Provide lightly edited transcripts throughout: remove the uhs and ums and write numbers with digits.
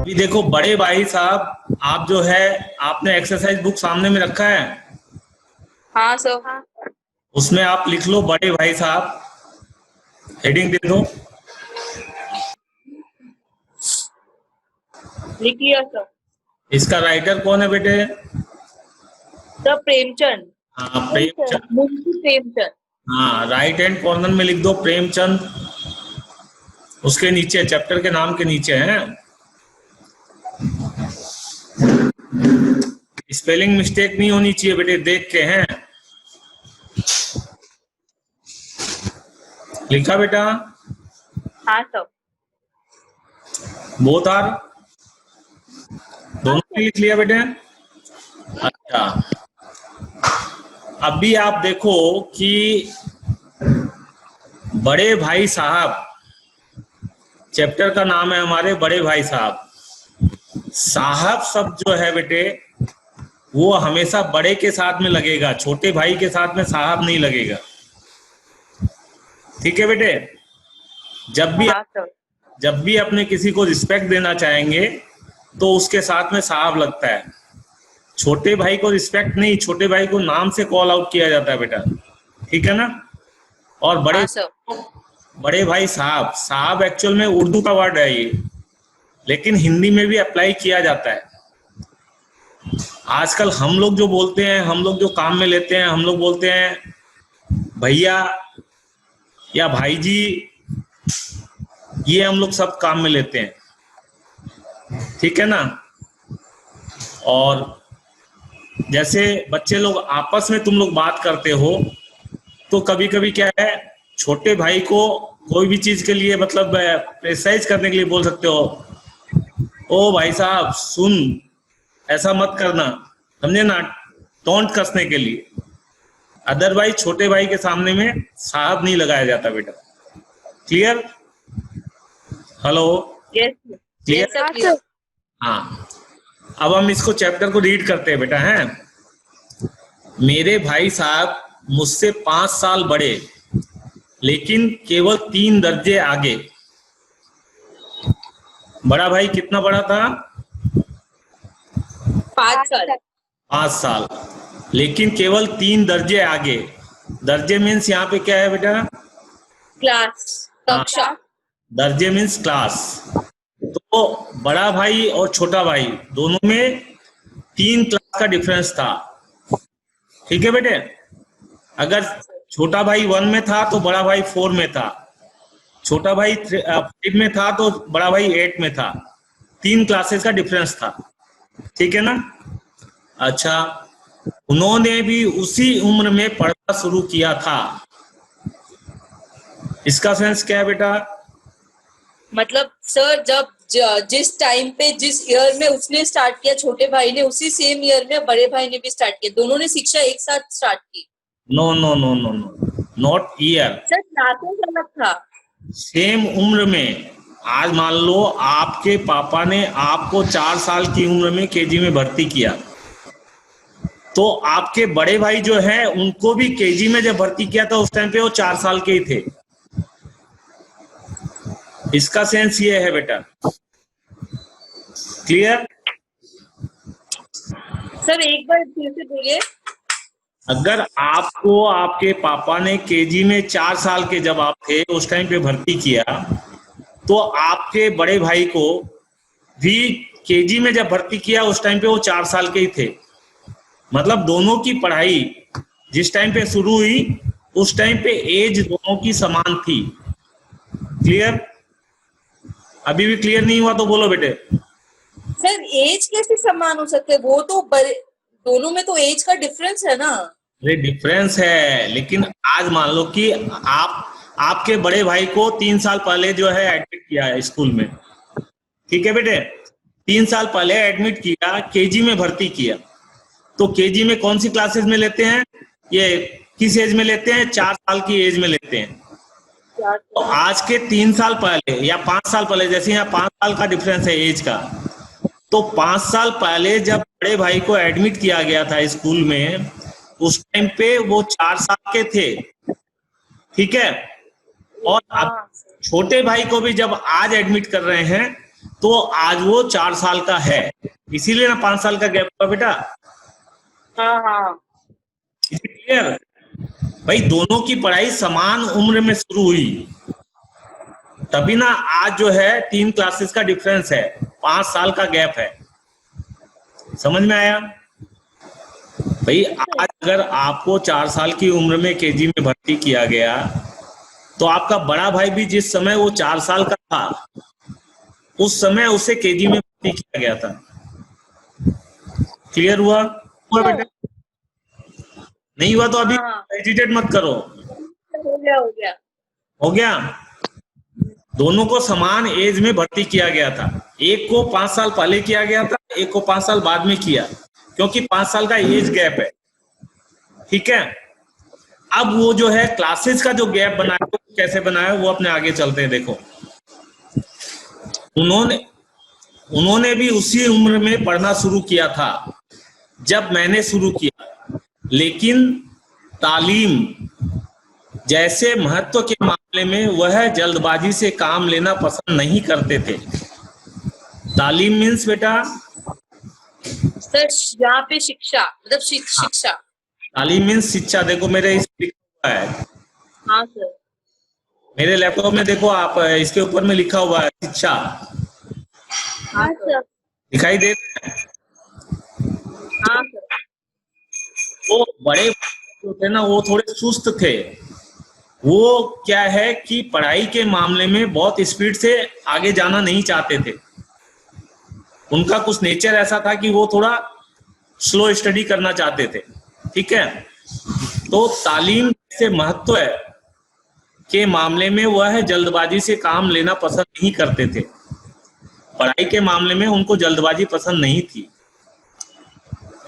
अभी देखो बड़े भाई साहब, आप जो है आपने एक्सरसाइज बुक सामने में रखा है। हाँ सर। उसमें आप लिख लो बड़े भाई साहब, हेडिंग दे दो। लिख लिया सर। इसका राइटर कौन है बेटे? सर प्रेमचंद। हाँ प्रेमचंद। मुंशी प्रेमचंद। हाँ, राइट हैंड कॉर्नर में लिख दो प्रेमचंद। उसके नीचे चैप्टर के नाम के नीचे है। स्पेलिंग मिस्टेक नहीं होनी चाहिए बेटे, देख के हैं। लिखा बेटा? हाँ सर। बोथ आर, दोनों ने लिख लिया बेटे। अच्छा, अभी आप देखो कि बड़े भाई साहब, चैप्टर का नाम है हमारे बड़े भाई साहब। साहब शब्द जो है बेटे वो हमेशा बड़े के साथ में लगेगा, छोटे भाई के साथ में साहब नहीं लगेगा। ठीक है बेटे? जब भी अपने किसी को रिस्पेक्ट देना चाहेंगे तो उसके साथ में साहब लगता है। छोटे भाई को रिस्पेक्ट नहीं, छोटे भाई को नाम से कॉल आउट किया जाता है बेटा। ठीक है ना? और बड़े भाई साहब, साहब एक्चुअल में उर्दू का वर्ड है ये, लेकिन हिंदी में भी अप्लाई किया जाता है। आजकल हम लोग जो बोलते हैं, हम लोग जो काम में लेते हैं, हम लोग बोलते हैं भैया या भाई जी, ये हम लोग सब काम में लेते हैं। ठीक है ना? और जैसे बच्चे लोग आपस में तुम लोग बात करते हो तो कभी कभी क्या है, छोटे भाई को कोई भी चीज के लिए मतलब प्रेसाइज करने के लिए बोल सकते हो, ओ भाई साहब सुन, ऐसा मत करना, समझे ना, टोंट कसने के लिए। अदरवाइज छोटे भाई के सामने में साहब नहीं लगाया जाता बेटा। क्लियर? हेलो? क्लियर? हाँ, अब हम इसको चैप्टर को रीड करते हैं बेटा। हैं, मेरे भाई साहब मुझसे 5 साल बड़े लेकिन केवल 3 दर्जे आगे। बड़ा भाई कितना बड़ा था? 5 साल। 5 साल, लेकिन केवल 3 दर्जे आगे। दर्जे मीन्स यहाँ पे क्या है बेटा? क्लास, कक्षा। दर्जे मीन्स क्लास। तो बड़ा भाई और छोटा भाई दोनों में 3 क्लास का डिफरेंस था। ठीक है बेटे? अगर छोटा भाई 1 में था तो बड़ा भाई 4 में था, छोटा भाई 5 में था तो बड़ा भाई 8 में था। 3 क्लासेस का डिफरेंस था। ठीक है ना? अच्छा, उन्होंने भी उसी उम्र में पढ़ना शुरू किया था। इसका सेंस क्या है बेटा? मतलब सर जब जिस टाइम पे, जिस ईयर में उसने स्टार्ट किया छोटे भाई ने, उसी सेम ईयर में बड़े भाई ने भी स्टार्ट किया। दोनों ने शिक्षा एक साथ स्टार्ट की। No no no no no, not year. Sir classes अलग था। सेम उम्र में। आज मान लो आपके पापा ने आपको 4 साल की उम्र में केजी में भर्ती किया, तो आपके बड़े भाई जो है उनको भी केजी में जब भर्ती किया था उस टाइम पे वो 4 साल के ही थे। इसका सेंस ये है बेटा। क्लियर? सर एक बार फिर से बोलिए। अगर आपको आपके पापा ने केजी में 4 साल के जब आप थे उस टाइम पे भर्ती किया, तो आपके बड़े भाई को भी केजी में जब भर्ती किया उस टाइम पे वो 4 साल के ही थे। मतलब दोनों की पढ़ाई जिस टाइम पे शुरू हुई उस टाइम पे एज दोनों की समान थी। क्लियर? अभी भी क्लियर नहीं हुआ तो बोलो बेटे। सर एज कैसे समान हो सकते हैं? वो तो दोनों में तो एज का डिफरेंस है ना। अरे डिफरेंस है, लेकिन आज मान लो कि आपके बड़े भाई को 3 साल पहले जो है एडमिट किया है स्कूल में। ठीक है बेटे? 3 साल पहले एडमिट किया, केजी में भर्ती किया, तो केजी में कौन सी क्लासेस में लेते हैं? ये किस एज में लेते हैं? 4 साल की एज में लेते हैं। तो आज के 3 साल पहले या 5 साल पहले, जैसे यहाँ 5 साल का डिफरेंस है एज का, तो 5 साल पहले जब बड़े भाई को एडमिट किया गया था स्कूल में उस टाइम पे वो 4 साल के थे। ठीक है? और अब छोटे भाई को भी जब आज एडमिट कर रहे हैं तो आज वो 4 साल का है, इसीलिए ना 5 साल का गैप हुआ बेटा। हाँ हाँ क्लियर? भाई दोनों की पढ़ाई समान उम्र में शुरू हुई, तभी ना आज जो है 3 क्लासेस का डिफरेंस है, 5 साल का गैप है। समझ में आया? भाई आज अगर आपको 4 साल की उम्र में केजी में भर्ती किया गया, तो आपका बड़ा भाई भी जिस समय वो 4 साल का था, उस समय उसे केजी में भर्ती किया गया था। क्लियर हुआ बेटा? नहीं हुआ तो अभी हेजिटेट मत करो। हो गया हो गया हो गया? दोनों को समान एज में भर्ती किया गया था, एक को 5 साल पहले किया गया था, एक को 5 साल बाद में किया, क्योंकि 5 साल का एज गैप है। ठीक है? अब वो जो है क्लासेस का जो गैप बनाया, कैसे बनाया वो अपने आगे चलते हैं। देखो, उन्होंने भी उसी उम्र में पढ़ना शुरू किया था जब मैंने शुरू किया, लेकिन तालीम जैसे महत्व के मामले में वह जल्दबाजी से काम लेना पसंद नहीं करते थे। तालीम मीन्स बेटा सर, यहाँ पे शिक्षा मतलब शिक्षा। तालीम मीन्स शिक्षा। देखो मेरे इस लिखा हुआ है, हाँ सर, मेरे लैपटॉप में देखो आप, इसके ऊपर में लिखा हुआ है शिक्षा। हाँ सर, दिखाई दे रहा है? हाँ सर। वो बड़े जो थे ना, वो थोड़े सुस्त थे। वो क्या है कि पढ़ाई के मामले में बहुत स्पीड से आगे जाना नहीं चाहते थे। उनका कुछ नेचर ऐसा था कि वो थोड़ा स्लो स्टडी करना चाहते थे। ठीक है? तो तालीम से महत्व है के मामले में वह जल्दबाजी से काम लेना पसंद नहीं करते थे। पढ़ाई के मामले में उनको जल्दबाजी पसंद नहीं थी।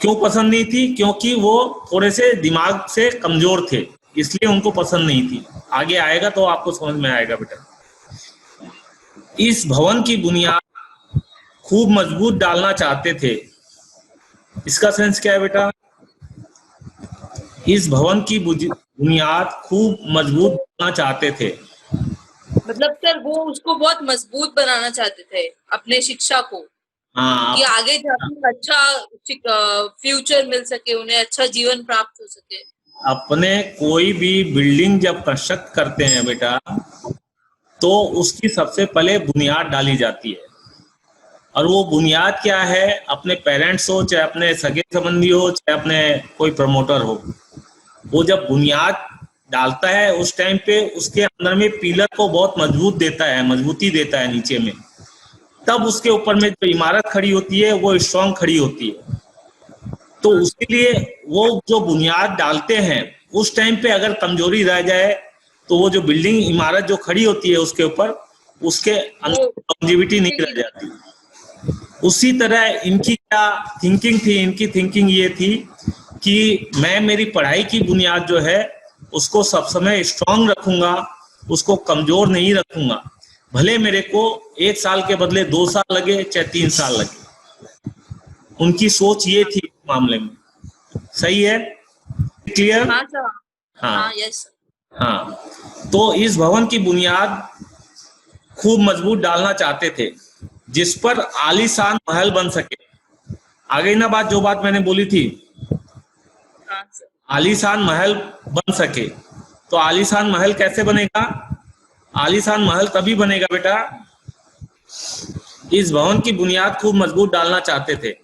क्यों पसंद नहीं थी? क्योंकि वो थोड़े से दिमाग से कमजोर थे, इसलिए उनको पसंद नहीं थी। आगे आएगा तो आपको समझ में आएगा बेटा। इस भवन की बुनियाद खूब मजबूत डालना चाहते थे। इसका सेंस क्या है बेटा? इस भवन की बुनियाद खूब मजबूत डालना चाहते थे। मतलब सर वो उसको बहुत मजबूत बनाना चाहते थे, अपने शिक्षा को। हाँ, कि आगे जाकर अच्छा फ्यूचर मिल सके, उन्हें अच्छा जीवन प्राप्त हो सके। अपने कोई भी बिल्डिंग जब कंस्ट्रक्ट करते हैं बेटा, तो उसकी सबसे पहले बुनियाद डाली जाती है। और वो बुनियाद क्या है? अपने पेरेंट्स हो, चाहे अपने सगे संबंधी हो, चाहे अपने कोई प्रमोटर हो, वो जब बुनियाद डालता है उस टाइम पे उसके अंदर में पिलर को बहुत मजबूत देता है, मजबूती देता है नीचे में। तब उसके ऊपर में जो इमारत खड़ी होती है वो स्ट्रांग खड़ी होती है। तो उसके लिए वो जो बुनियाद डालते हैं उस टाइम पे अगर कमजोरी रह जाए, तो वो जो बिल्डिंग इमारत जो खड़ी होती है उसके ऊपर, उसके अंदर लॉन्जेविटी नहीं रह जाती। उसी तरह इनकी क्या थिंकिंग थी? इनकी थिंकिंग ये थी कि मैं मेरी पढ़ाई की बुनियाद जो है उसको सब समय स्ट्रांग रखूंगा, उसको कमजोर नहीं रखूंगा। भले मेरे को 1 साल के बदले 2 साल लगे, चाहे 3 साल लगे। उनकी सोच ये थी इस मामले में। सही है? क्लियर? हाँ सर। हाँ यस। हाँ। तो इस भवन की बुनियाद खूब मजबूत डालना चाहते थे, जिस पर आलीशान महल बन सके। आ गई ना बात, जो बात मैंने बोली थी? हाँ सर। आलीशान महल बन सके। तो आलीशान महल कैसे बनेगा? आलीशान महल तभी बनेगा बेटा, इस भवन की बुनियाद खूब मजबूत डालना चाहते थे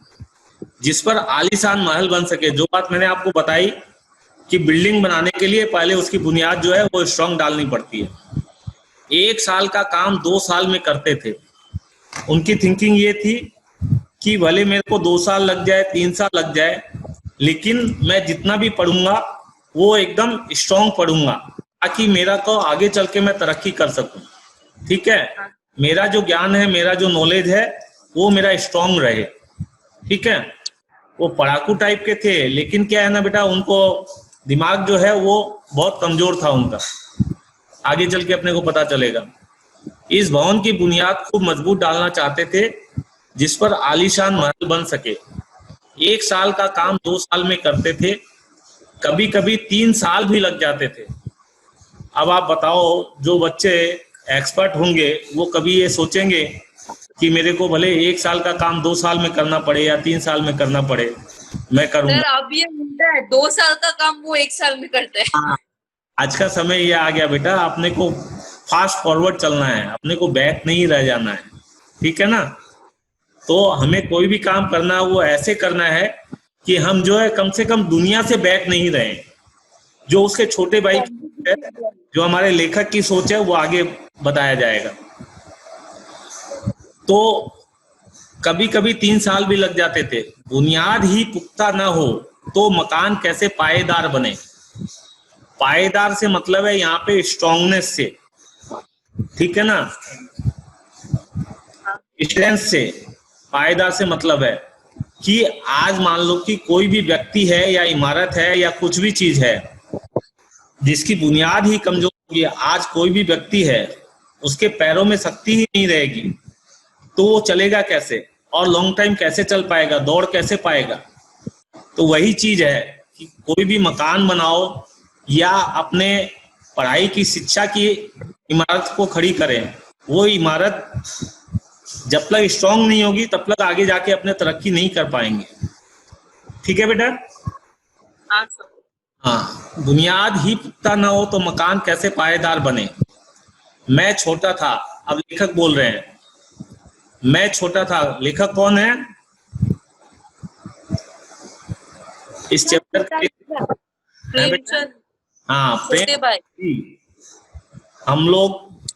जिस पर आलीशान महल बन सके। जो बात मैंने आपको बताई कि बिल्डिंग बनाने के लिए पहले उसकी बुनियाद जो है वो स्ट्रांग डालनी पड़ती है। 1 साल का काम 2 साल में करते थे। उनकी थिंकिंग ये थी कि भले मेरे को 2 साल लग जाए, 3 साल लग जाए, लेकिन मैं जितना भी पढ़ूंगा वो एकदम स्ट्रांग पढ़ूंगा, ताकि मेरा को आगे चल के मैं तरक्की कर सकूं। ठीक है? मेरा जो ज्ञान है, मेरा जो नॉलेज है, वो मेरा स्ट्रांग रहे। ठीक है? वो पढ़ाकू टाइप के थे, लेकिन क्या है ना बेटा, उनको दिमाग जो है वो बहुत कमजोर था उनका। आगे चल के अपने को पता चलेगा। इस भवन की बुनियाद खूब मजबूत डालना चाहते थे जिस पर आलीशान महल बन सके। 1 साल का काम 2 साल में करते थे, कभी कभी 3 साल भी लग जाते थे। अब आप बताओ, जो बच्चे एक्सपर्ट होंगे वो कभी ये सोचेंगे कि मेरे को भले 1 साल का काम 2 साल में करना पड़े या 3 साल में करना पड़े, मैं सर करूंगा। अब ये उल्टा है, 2 साल का काम वो 1 साल में करते हैं। हाँ, आज का समय ये आ गया बेटा, अपने को फास्ट फॉरवर्ड चलना है, अपने को बैक नहीं रह जाना है, ठीक है ना। तो हमें कोई भी काम करना है वो ऐसे करना है कि हम जो है कम से कम दुनिया से बैक नहीं रहे। जो उसके छोटे भाई है, जो हमारे लेखक की सोच है, वो आगे बताया जाएगा। तो कभी कभी 3 साल भी लग जाते थे। बुनियाद ही पुख्ता ना हो तो मकान कैसे पायेदार बने। पायेदार से मतलब है यहाँ पे स्ट्रांगनेस से, ठीक है ना, स्ट्रेंथ से। पायेदार से मतलब है कि आज मान लो कि कोई भी व्यक्ति है या इमारत है या कुछ भी चीज है जिसकी बुनियाद ही कमजोर होगी। आज कोई भी व्यक्ति है, उसके पैरों में शक्ति ही नहीं रहेगी, तो वो चलेगा कैसे और लॉन्ग टाइम कैसे चल पाएगा, दौड़ कैसे पाएगा। तो वही चीज है कि कोई भी मकान बनाओ या अपने पढ़ाई की शिक्षा की इमारत को खड़ी करें, वो इमारत जब तक स्ट्रांग नहीं होगी तब तक आगे जाके अपने तरक्की नहीं कर पाएंगे। ठीक है बेटा। हाँ सर। हाँ, बुनियाद ही पुख्ता ना हो तो मकान कैसे पायेदार बने। मैं छोटा था, अब लेखक बोल रहे हैं, मैं छोटा था। लेखक कौन है इस चैप्टर के? प्रेमचंद। हाँ, छोटे भाई। हम लोग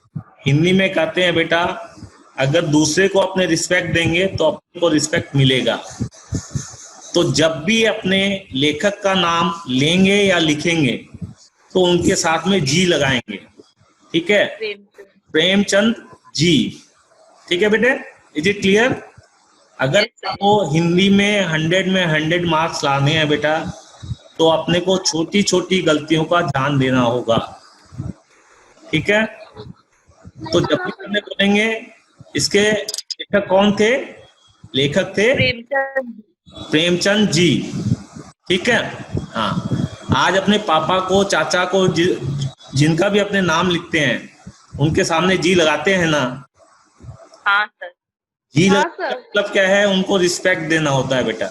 हिंदी में कहते हैं बेटा, अगर दूसरे को अपने रिस्पेक्ट देंगे तो अपने को रिस्पेक्ट मिलेगा। तो जब भी अपने लेखक का नाम लेंगे या लिखेंगे तो उनके साथ में जी लगाएंगे, ठीक है। प्रेमचंद जी, ठीक है बेटे। Is it clear? अगर आपको हिंदी में 100 में 100 मार्क्स लाने हैं बेटा, तो अपने को छोटी छोटी गलतियों का ध्यान देना होगा, ठीक है। तो जब भी अपने बोलेंगे, इसके लेखक कौन थे? लेखक थे प्रेमचंद जी, ठीक है। हाँ, आज अपने पापा को, चाचा को, जिनका भी अपने नाम लिखते हैं उनके सामने जी लगाते हैं ना। हाँ सर। जी मतलब क्या है? उनको रिस्पेक्ट देना होता है बेटा।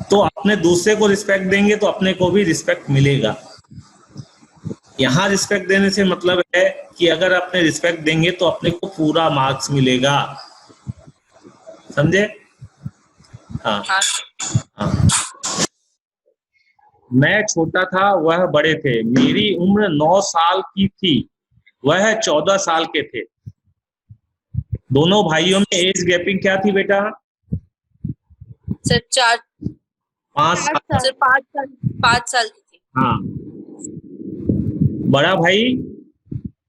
तो अपने दूसरे को रिस्पेक्ट देंगे तो अपने को भी रिस्पेक्ट मिलेगा। यहाँ रिस्पेक्ट देने से मतलब है कि अगर अपने रिस्पेक्ट देंगे तो अपने को पूरा मार्क्स मिलेगा, समझे? हाँ हाँ। मैं छोटा था, वह बड़े थे। मेरी उम्र 9 साल की थी, वह 14 साल के थे। दोनों भाइयों में एज गैपिंग क्या थी बेटा? सर 5 साल। सर 5 साल की थी। हाँ, बड़ा भाई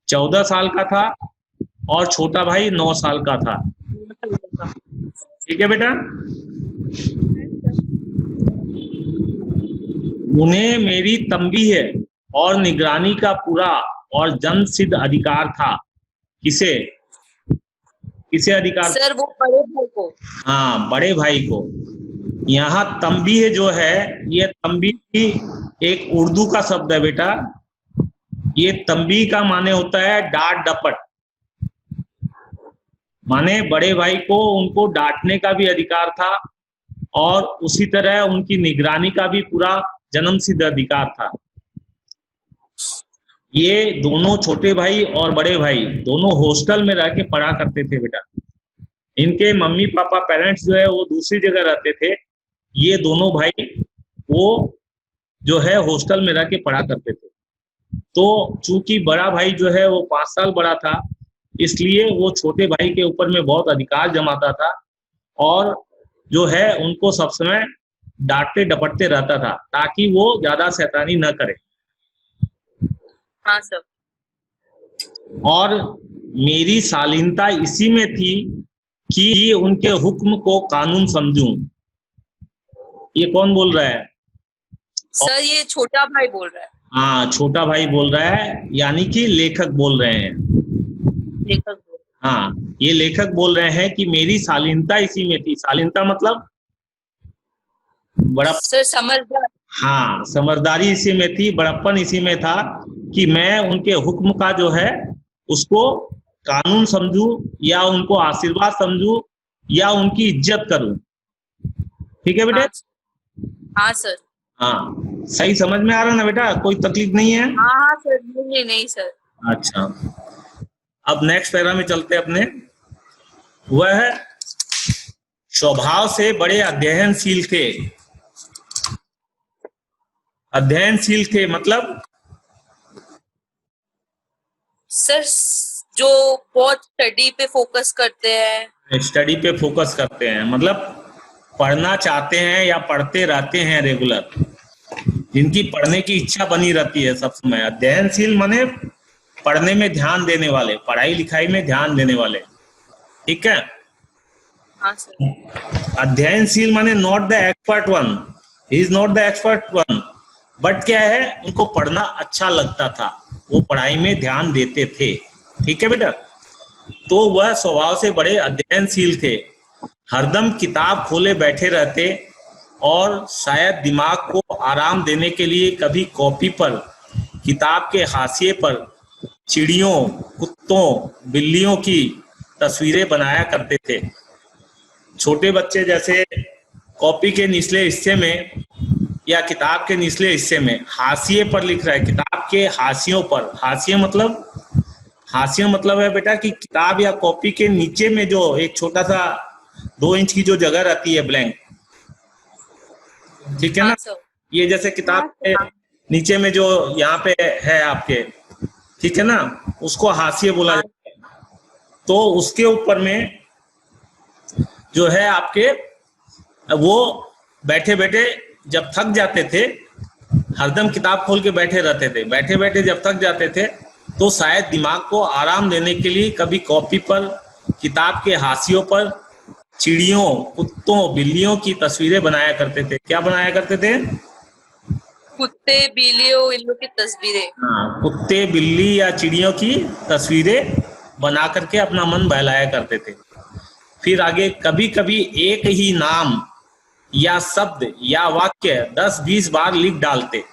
14 साल का था और छोटा भाई 9 साल का था, ठीक है बेटा। उन्हें मेरी तंबीह और निगरानी का पूरा और जन्म सिद्ध अधिकार था। किसे किसे अधिकार? सर वो बड़े भाई को। हाँ, बड़े भाई को। यहाँ तंबीह जो है, ये तंबीह की एक उर्दू का शब्द है बेटा। ये तंबीह का माने होता है डांट डपट, माने बड़े भाई को उनको डांटने का भी अधिकार था और उसी तरह उनकी निगरानी का भी पूरा जन्म सिद्ध अधिकार था। ये दोनों छोटे भाई और बड़े भाई दोनों हॉस्टल में रह के पढ़ा करते थे बेटा। इनके मम्मी पापा, पेरेंट्स जो है वो दूसरी जगह रहते थे। ये दोनों भाई वो जो है हॉस्टल में रह के पढ़ा करते थे। तो चूंकि बड़ा भाई जो है वो 5 साल बड़ा था, इसलिए वो छोटे भाई के ऊपर में बहुत अधिकार जमाता था और जो है उनको सब समय डांटते डपटते रहता था ताकि वो ज्यादा शैतानी न करे। हाँ सर। और मेरी शालीनता इसी में थी कि उनके हुक्म को कानून समझूं। ये कौन बोल रहा है? सर ये छोटा भाई बोल रहा है। हाँ, छोटा भाई बोल रहा है, यानी कि लेखक बोल रहे हैं। लेखक बोल। हाँ, ये लेखक बोल रहे हैं कि मेरी शालीनता इसी में थी। शालीनता मतलब बड़ा। सर समझदार। हाँ, समझदारी इसी में थी, बड़प्पन इसी में था कि मैं उनके हुक्म का जो है उसको कानून समझूं या उनको आशीर्वाद समझूं या उनकी इज्जत करूं। ठीक है बेटे? हाँ हाँ सर। हाँ, सही समझ में आ रहा ना बेटा? कोई तकलीफ नहीं है? हाँ हाँ सर, नहीं नहीं सर। अच्छा, अब नेक्स्ट पैरा में चलते हैं अपने। वह स्वभाव से बड़े अध्ययनशील थे। अध्ययनशील थे मतलब सर जो बहुत स्टडी पे फोकस करते हैं। स्टडी पे फोकस करते हैं, मतलब पढ़ना चाहते हैं या पढ़ते रहते हैं रेगुलर, जिनकी पढ़ने की इच्छा बनी रहती है सब समय। अध्ययनशील माने पढ़ने में ध्यान देने वाले, पढ़ाई लिखाई में ध्यान देने वाले। ठीक है? हाँ सर। अध्ययनशील माने not the expert one, he is not the expert one, but क्या है, उनको पढ़ना अच्छा लगता था, वो पढ़ाई में ध्यान देते थे। ठीक है बेटा? तो वह स्वभाव से बड़े अध्ययनशील थे, हरदम किताब खोले बैठे रहते और शायद दिमाग को आराम देने के लिए कभी कॉपी पर, किताब के हाशिए पर चिड़ियों, कुत्तों, बिल्लियों की तस्वीरें बनाया करते थे। छोटे बच्चे जैसे कॉपी के निचले हिस्से में या किताब के निचले हिस्से में हाशिए पर लिख रहा है, किताब के हाशियों पर। हाशिया मतलब है बेटा कि किताब या कॉपी के नीचे में जो एक छोटा सा 2 इंच की जो जगह रहती है ब्लैंक, ठीक है ना? हाँ सर। ये जैसे किताब के नीचे में जो यहाँ पे है आपके, ठीक है ना, उसको हाशिए बोला जाता है। तो उसके ऊपर में जो है आपके, वो बैठे बैठे जब थक जाते थे, हरदम किताब खोल के बैठे रहते थे, बैठे बैठे जब थक जाते थे तो शायद दिमाग को आराम देने के लिए कभी कॉपी पर, किताब के हाशियों पर चिड़ियों, कुत्तों, बिल्लियों की तस्वीरें बनाया करते थे। क्या बनाया करते थे? कुत्ते, बिल्लियों, इन लोग की तस्वीरें। हाँ, कुत्ते, बिल्ली या चिड़ियों की तस्वीरें बना करके अपना मन बहलाया करते थे। फिर आगे, कभी कभी एक ही नाम या शब्द या वाक्य 10-20 बार लिख डालते।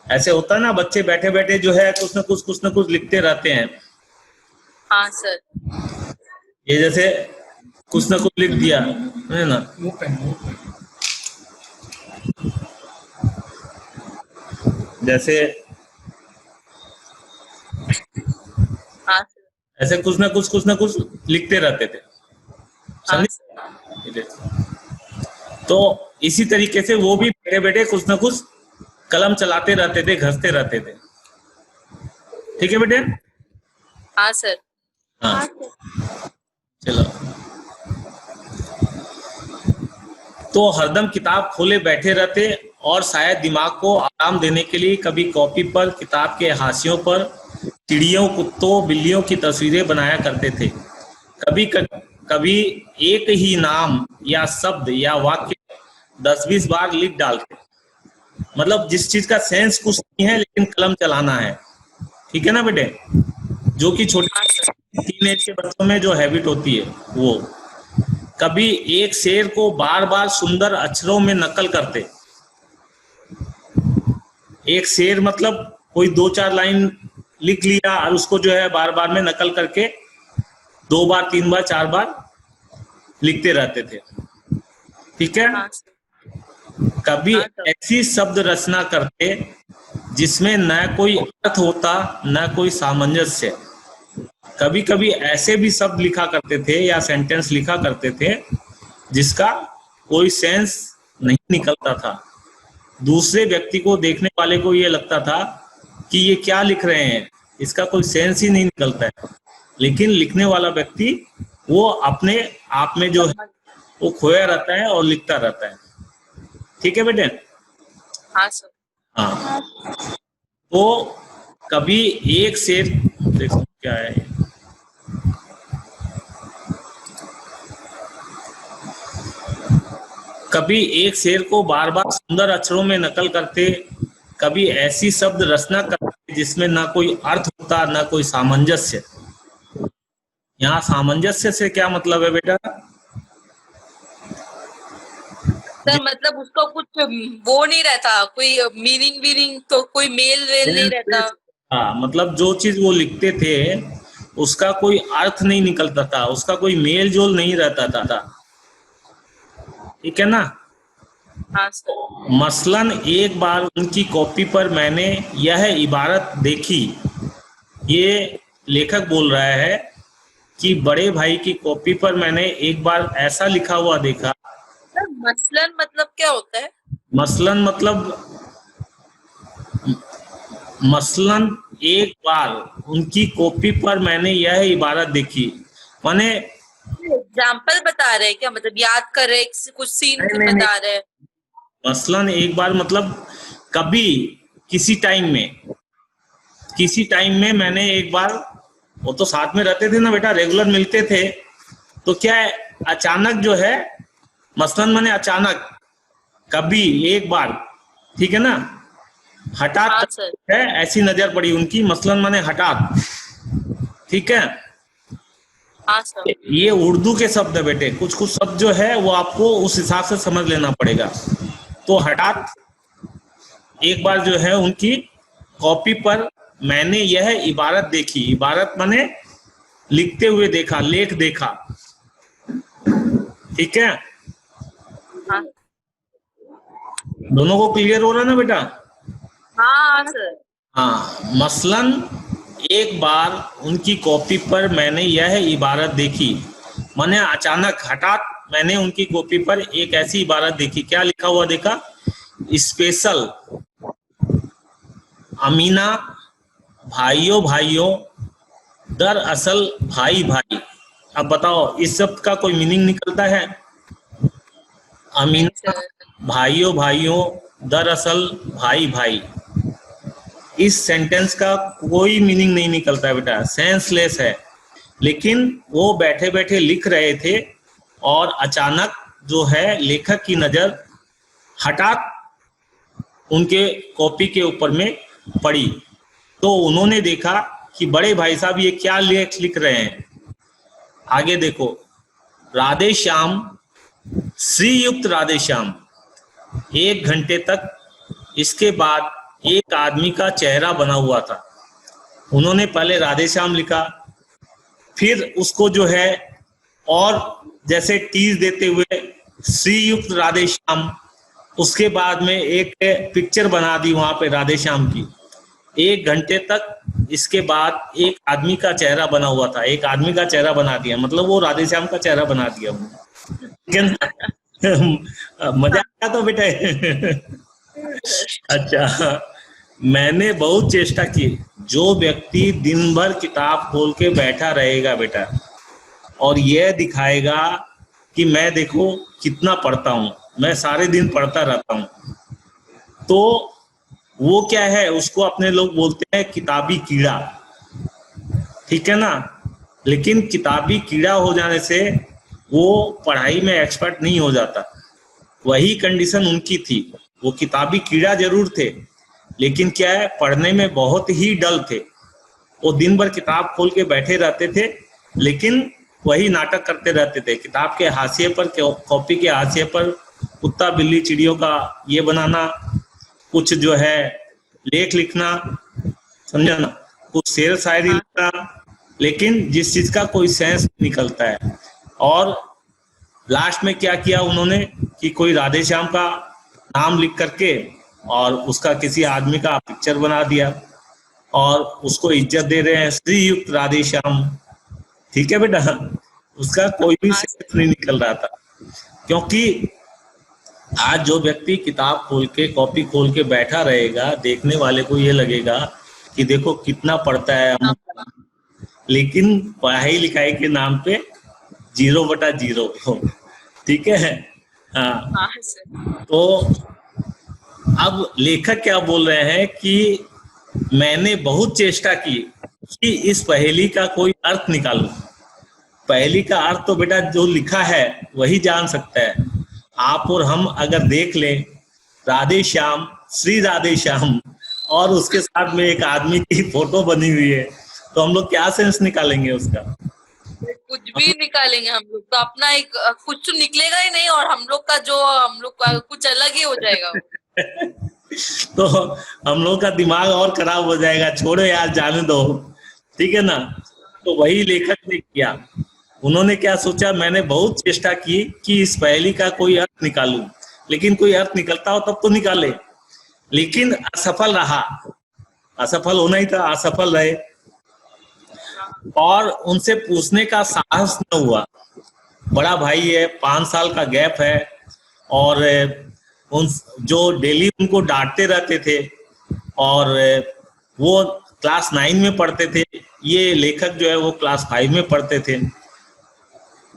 ऐसे होता है ना, बच्चे बैठे बैठे जो है कुछ न कुछ लिखते रहते हैं। हाँ सर। ये जैसे कुछ न कुछ लिख दिया है ना, जैसे हाँ सर। ऐसे कुछ न कुछ लिखते रहते थे। हाँ समझे? तो इसी तरीके से वो भी बैठे बैठे कुछ न कुछ कलम चलाते रहते थे, घसते रहते थे। ठीक है बेटे? हाँ सर। हाँ, चलो। तो हरदम किताब खोले बैठे रहते और शायद दिमाग को आराम देने के लिए कभी कॉपी पर, किताब के हाशियों पर चिड़ियों, कुत्तों, बिल्लियों की तस्वीरें बनाया करते थे। कभी एक ही नाम या शब्द या वाक्य 10-20 बार लिख डालते। मतलब जिस चीज का सेंस कुछ नहीं है लेकिन कलम चलाना है। ठीक है ना बेटे? जो कि छोटे टीन एज के बच्चों में जो हैबिट होती है वो। कभी एक शेर को बार बार सुंदर अक्षरों में नकल करते। एक शेर मतलब कोई 2-4 लाइन लिख लिया और उसको जो है बार बार में नकल करके 2 बार, 3 बार, 4 बार लिखते रहते थे। ठीक है? हाँ सर। कभी ऐसी शब्द रचना करते जिसमें न कोई अर्थ होता न कोई सामंजस्य। कभी कभी ऐसे भी शब्द लिखा करते थे या सेंटेंस लिखा करते थे जिसका कोई सेंस नहीं निकलता था। दूसरे व्यक्ति को, देखने वाले को ये लगता था कि ये क्या लिख रहे हैं, इसका कोई सेंस ही नहीं निकलता है। लेकिन लिखने वाला व्यक्ति वो अपने आप में जो है वो खोया रहता है और लिखता रहता है। ठीक है बेटे? हाँ सर। हाँ, तो कभी एक शेर, देखो क्या है, कभी एक शेर को बार बार सुंदर अक्षरों में नकल करते, कभी ऐसी शब्द रचना करते जिसमें ना कोई अर्थ होता ना कोई सामंजस्य। यहाँ सामंजस्य से क्या मतलब है बेटा? सर मतलब उसका कुछ वो नहीं रहता, कोई मीनिंग तो कोई मेल वेल नहीं रहता। हाँ, मतलब जो चीज वो लिखते थे उसका कोई अर्थ नहीं निकलता था, उसका कोई मेल जोल नहीं रहता था। ठीक है ना। हाँ सर। मसलन एक बार उनकी कॉपी पर मैंने यह इबारत देखी, ये लेखक बोल रहा है कि बड़े भाई की कॉपी पर मैंने एक बार ऐसा लिखा हुआ देखा। सर मसलन मतलब क्या होता है? मसलन मतलब, मसलन एक बार उनकी कॉपी पर मैंने यह इबारत देखी, माने एग्जाम्पल बता रहे हैं क्या? मतलब याद कर रहे हैं, कुछ सीन नहीं, बता रहे हैं? मसलन एक बार मतलब कभी, किसी टाइम में मैंने एक बार, वो तो साथ में रहते थे ना बेटा, रेगुलर मिलते थे, तो क्या है, अचानक जो है, मसलन माने अचानक, कभी, एक बार, ठीक है ना, हाँ हठात सर। है ऐसी नजर पड़ी उनकी, मसलन माने हठात। ठीक है। हाँ सर। ये उर्दू के शब्द है बेटे, कुछ कुछ शब्द जो है वो आपको उस हिसाब से समझ लेना पड़ेगा। तो हठात एक बार जो है उनकी कॉपी पर मैंने यह इबारत देखी, इबारत माने लिखते हुए देखा, लेख देखा। ठीक है। हाँ दोनों को क्लियर हो रहा है ना बेटा? हाँ सर। हाँ, मसलन एक बार उनकी कॉपी पर मैंने यह इबारत देखी, माने अचानक, हठात मैंने उनकी कॉपी पर एक ऐसी इबारत देखी। क्या लिखा हुआ देखा? स्पेशल अमीना भाइयों भाइयों, दरअसल भाई भाई। अब बताओ इस शब्द का कोई मीनिंग निकलता है? नहीं अमीना सर। भाइयों भाइयों, दरअसल भाई भाई, इस सेंटेंस का कोई मीनिंग नहीं निकलता है बेटा, सेंसलेस है। लेकिन वो बैठे बैठे लिख रहे थे और अचानक जो है लेखक की नजर हठात उनके कॉपी के ऊपर में पड़ी, तो उन्होंने देखा कि बड़े भाई साहब ये क्या लेख लिख रहे हैं। आगे देखो, राधे श्याम, श्रीयुक्त राधे श्याम, 1 घंटे तक इसके बाद एक आदमी का चेहरा बना हुआ था। उन्होंने पहले राधे श्याम लिखा, फिर उसको जो है और जैसे टीज देते हुए श्रीयुक्त राधे श्याम, उसके बाद में एक पिक्चर बना दी वहां पे राधे श्याम की। 1 घंटे तक इसके बाद एक आदमी का चेहरा बना हुआ था, एक आदमी का चेहरा बना दिया, मतलब वो राधे श्याम का चेहरा बना दिया मजा आया तो बेटा। अच्छा, मैंने बहुत चेष्टा की। जो व्यक्ति दिन भर किताब खोल के बैठा रहेगा बेटा और यह दिखाएगा कि मैं देखो कितना पढ़ता हूँ, मैं सारे दिन पढ़ता रहता हूँ, तो वो क्या है, उसको अपने लोग बोलते हैं किताबी कीड़ा। ठीक है ना। लेकिन किताबी कीड़ा हो जाने से वो पढ़ाई में एक्सपर्ट नहीं हो जाता। वही कंडीशन उनकी थी, वो किताबी कीड़ा जरूर थे, लेकिन क्या है, पढ़ने में बहुत ही डल थे। वो दिन भर किताब खोल के बैठे रहते थे, लेकिन वही नाटक करते रहते थे। किताब के हाशिए पर, कॉपी के हाशिए पर कुत्ता बिल्ली चिड़ियों का ये बनाना, कुछ जो है लेख लिखना, समझा ना, कुछ शेर शायरी लिखना, लेकिन जिस चीज का कोई सेंस नहीं निकलता है। और लास्ट में क्या किया उन्होंने कि कोई राधे श्याम का नाम लिख करके और उसका किसी आदमी का पिक्चर बना दिया और उसको इज्जत दे रहे हैं, श्रीयुक्त राधे श्याम। ठीक है बेटा, उसका कोई भी सेंस नहीं निकल रहा था। क्योंकि आज जो व्यक्ति किताब खोल के, कॉपी खोल के बैठा रहेगा, देखने वाले को ये लगेगा कि देखो कितना पढ़ता है, लेकिन पढ़ाई लिखाई के नाम पे 0/0। ठीक है। हाँ, तो अब लेखक क्या बोल रहे हैं कि मैंने बहुत चेष्टा की कि इस पहेली का कोई अर्थ निकालूं। पहेली का अर्थ तो बेटा जो लिखा है वही जान सकता है। आप और हम अगर देख लें राधे श्याम, श्री राधे श्याम, और उसके साथ में एक आदमी की फोटो बनी हुई है, तो हम लोग क्या सेंस निकालेंगे उसका? कुछ भी निकालेंगे हम लोग तो अपना एक कुछ तो निकलेगा ही नहीं, और हम लोग का कुछ अलग ही हो जाएगा। तो हम लोग का दिमाग और खराब हो जाएगा। छोड़ो यार, जाने दो। ठीक है ना। तो वही लेखक ने किया। उन्होंने क्या सोचा, मैंने बहुत चेष्टा की कि इस पहेली का कोई अर्थ निकालूं, लेकिन कोई अर्थ निकलता हो तब तो निकाले, लेकिन असफल रहा। असफल होना ही था, असफल रहे और उनसे पूछने का साहस न हुआ। बड़ा भाई है, 5 साल का गैप है और उन जो डेली उनको डांटते रहते थे और वो क्लास 9 में पढ़ते थे, ये लेखक जो है वो क्लास 5 में पढ़ते थे।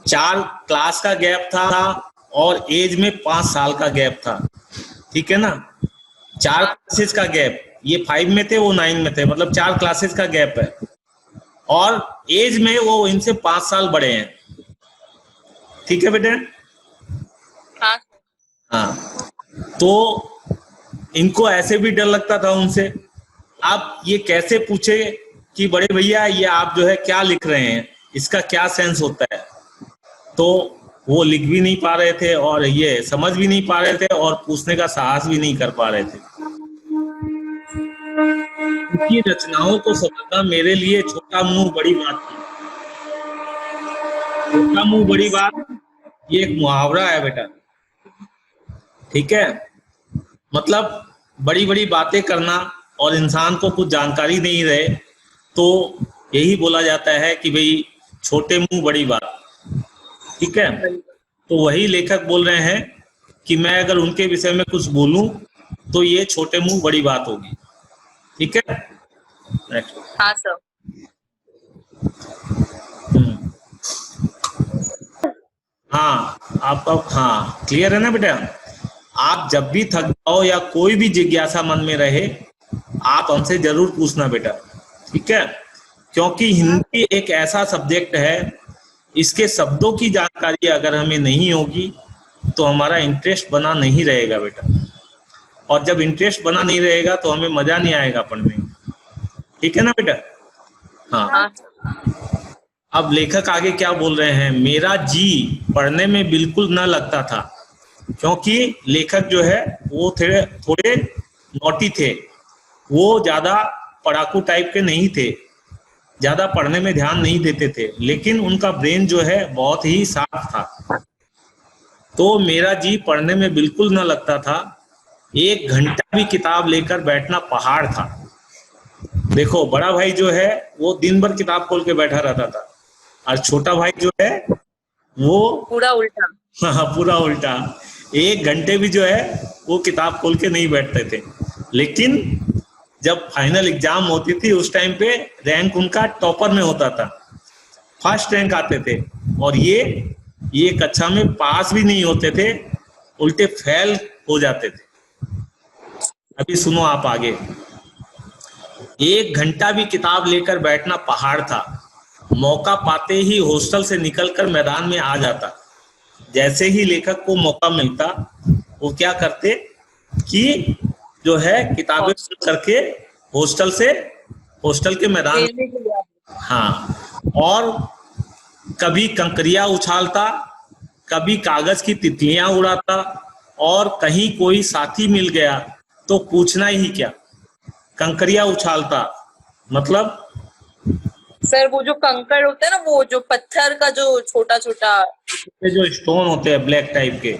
4 क्लास का गैप था और एज में 5 साल का गैप था, ठीक है ना। 4 क्लासेस का गैप, ये 5 में थे, वो 9 में थे, मतलब 4 क्लासेस का गैप है और एज में वो इनसे 5 साल बड़े हैं, ठीक है बेटे। हाँ, तो इनको ऐसे भी डर लगता था उनसे। आप ये कैसे पूछे कि बड़े भैया ये आप जो है क्या लिख रहे हैं, इसका क्या सेंस होता है, तो वो लिख भी नहीं पा रहे थे और ये समझ भी नहीं पा रहे थे और पूछने का साहस भी नहीं कर पा रहे थे। उनकी रचनाओं को समझना मेरे लिए छोटा मुंह बड़ी बात थी। छोटा मुंह बड़ी बात, ये एक मुहावरा है बेटा, ठीक है। मतलब बड़ी बड़ी बातें करना और इंसान को कुछ जानकारी नहीं रहे तो यही बोला जाता है कि भाई छोटे मुंह बड़ी बात, ठीक है। तो वही लेखक बोल रहे हैं कि मैं अगर उनके विषय में कुछ बोलूं तो ये छोटे मुंह बड़ी बात होगी, ठीक है। हाँ सर। हाँ, आपका हाँ क्लियर है ना बेटा। आप जब भी थक जाओ या कोई भी जिज्ञासा मन में रहे, आप हमसे जरूर पूछना बेटा, ठीक है। क्योंकि हिंदी एक ऐसा सब्जेक्ट है, इसके शब्दों की जानकारी अगर हमें नहीं होगी तो हमारा इंटरेस्ट बना नहीं रहेगा बेटा, और जब इंटरेस्ट बना नहीं रहेगा तो हमें मजा नहीं आएगा पढ़ने में, ठीक है ना बेटा। हाँ, अब लेखक आगे क्या बोल रहे हैं, मेरा जी पढ़ने में बिल्कुल न लगता था, क्योंकि लेखक जो है वो थोड़े नॉटी थे, वो ज्यादा पढ़ाकू टाइप के नहीं थे, ज्यादा पढ़ने में ध्यान नहीं देते थे, लेकिन उनका ब्रेन जो है बहुत ही शार्प था। तो मेरा जी पढ़ने में बिल्कुल न लगता था, 1 घंटा भी किताब लेकर बैठना पहाड़ था। देखो, बड़ा भाई जो है वो दिन भर किताब खोल के बैठा रहता था और छोटा भाई जो है वो पूरा उल्टा। हाँ, पूरा उल्टा। 1 घंटे भी जो है वो किताब खोल के नहीं बैठते थे, लेकिन जब फाइनल एग्जाम होती थी उस टाइम पे रैंक उनका टॉपर में होता था, फर्स्ट रैंक आते थे, और ये कक्षा में पास भी नहीं होते थे, उल्टे फेल हो जाते थे। अभी सुनो आप आगे। 1 घंटा भी किताब लेकर बैठना पहाड़ था, मौका पाते ही हॉस्टल से निकलकर मैदान में आ जाता। जैसे ही लेखक को मौका मिलता वो क्या करते कि जो है किताबें करके हॉस्टल के मैदान, हाँ, और कभी कंकरियां उछालता, कभी कागज की तितलियां उड़ाता, और कहीं कोई साथी मिल गया तो पूछना ही क्या। कंकरियां उछालता मतलब सर वो जो कंकड़ होता है ना, वो जो पत्थर का जो छोटा छोटा जो स्टोन होते हैं ब्लैक टाइप के,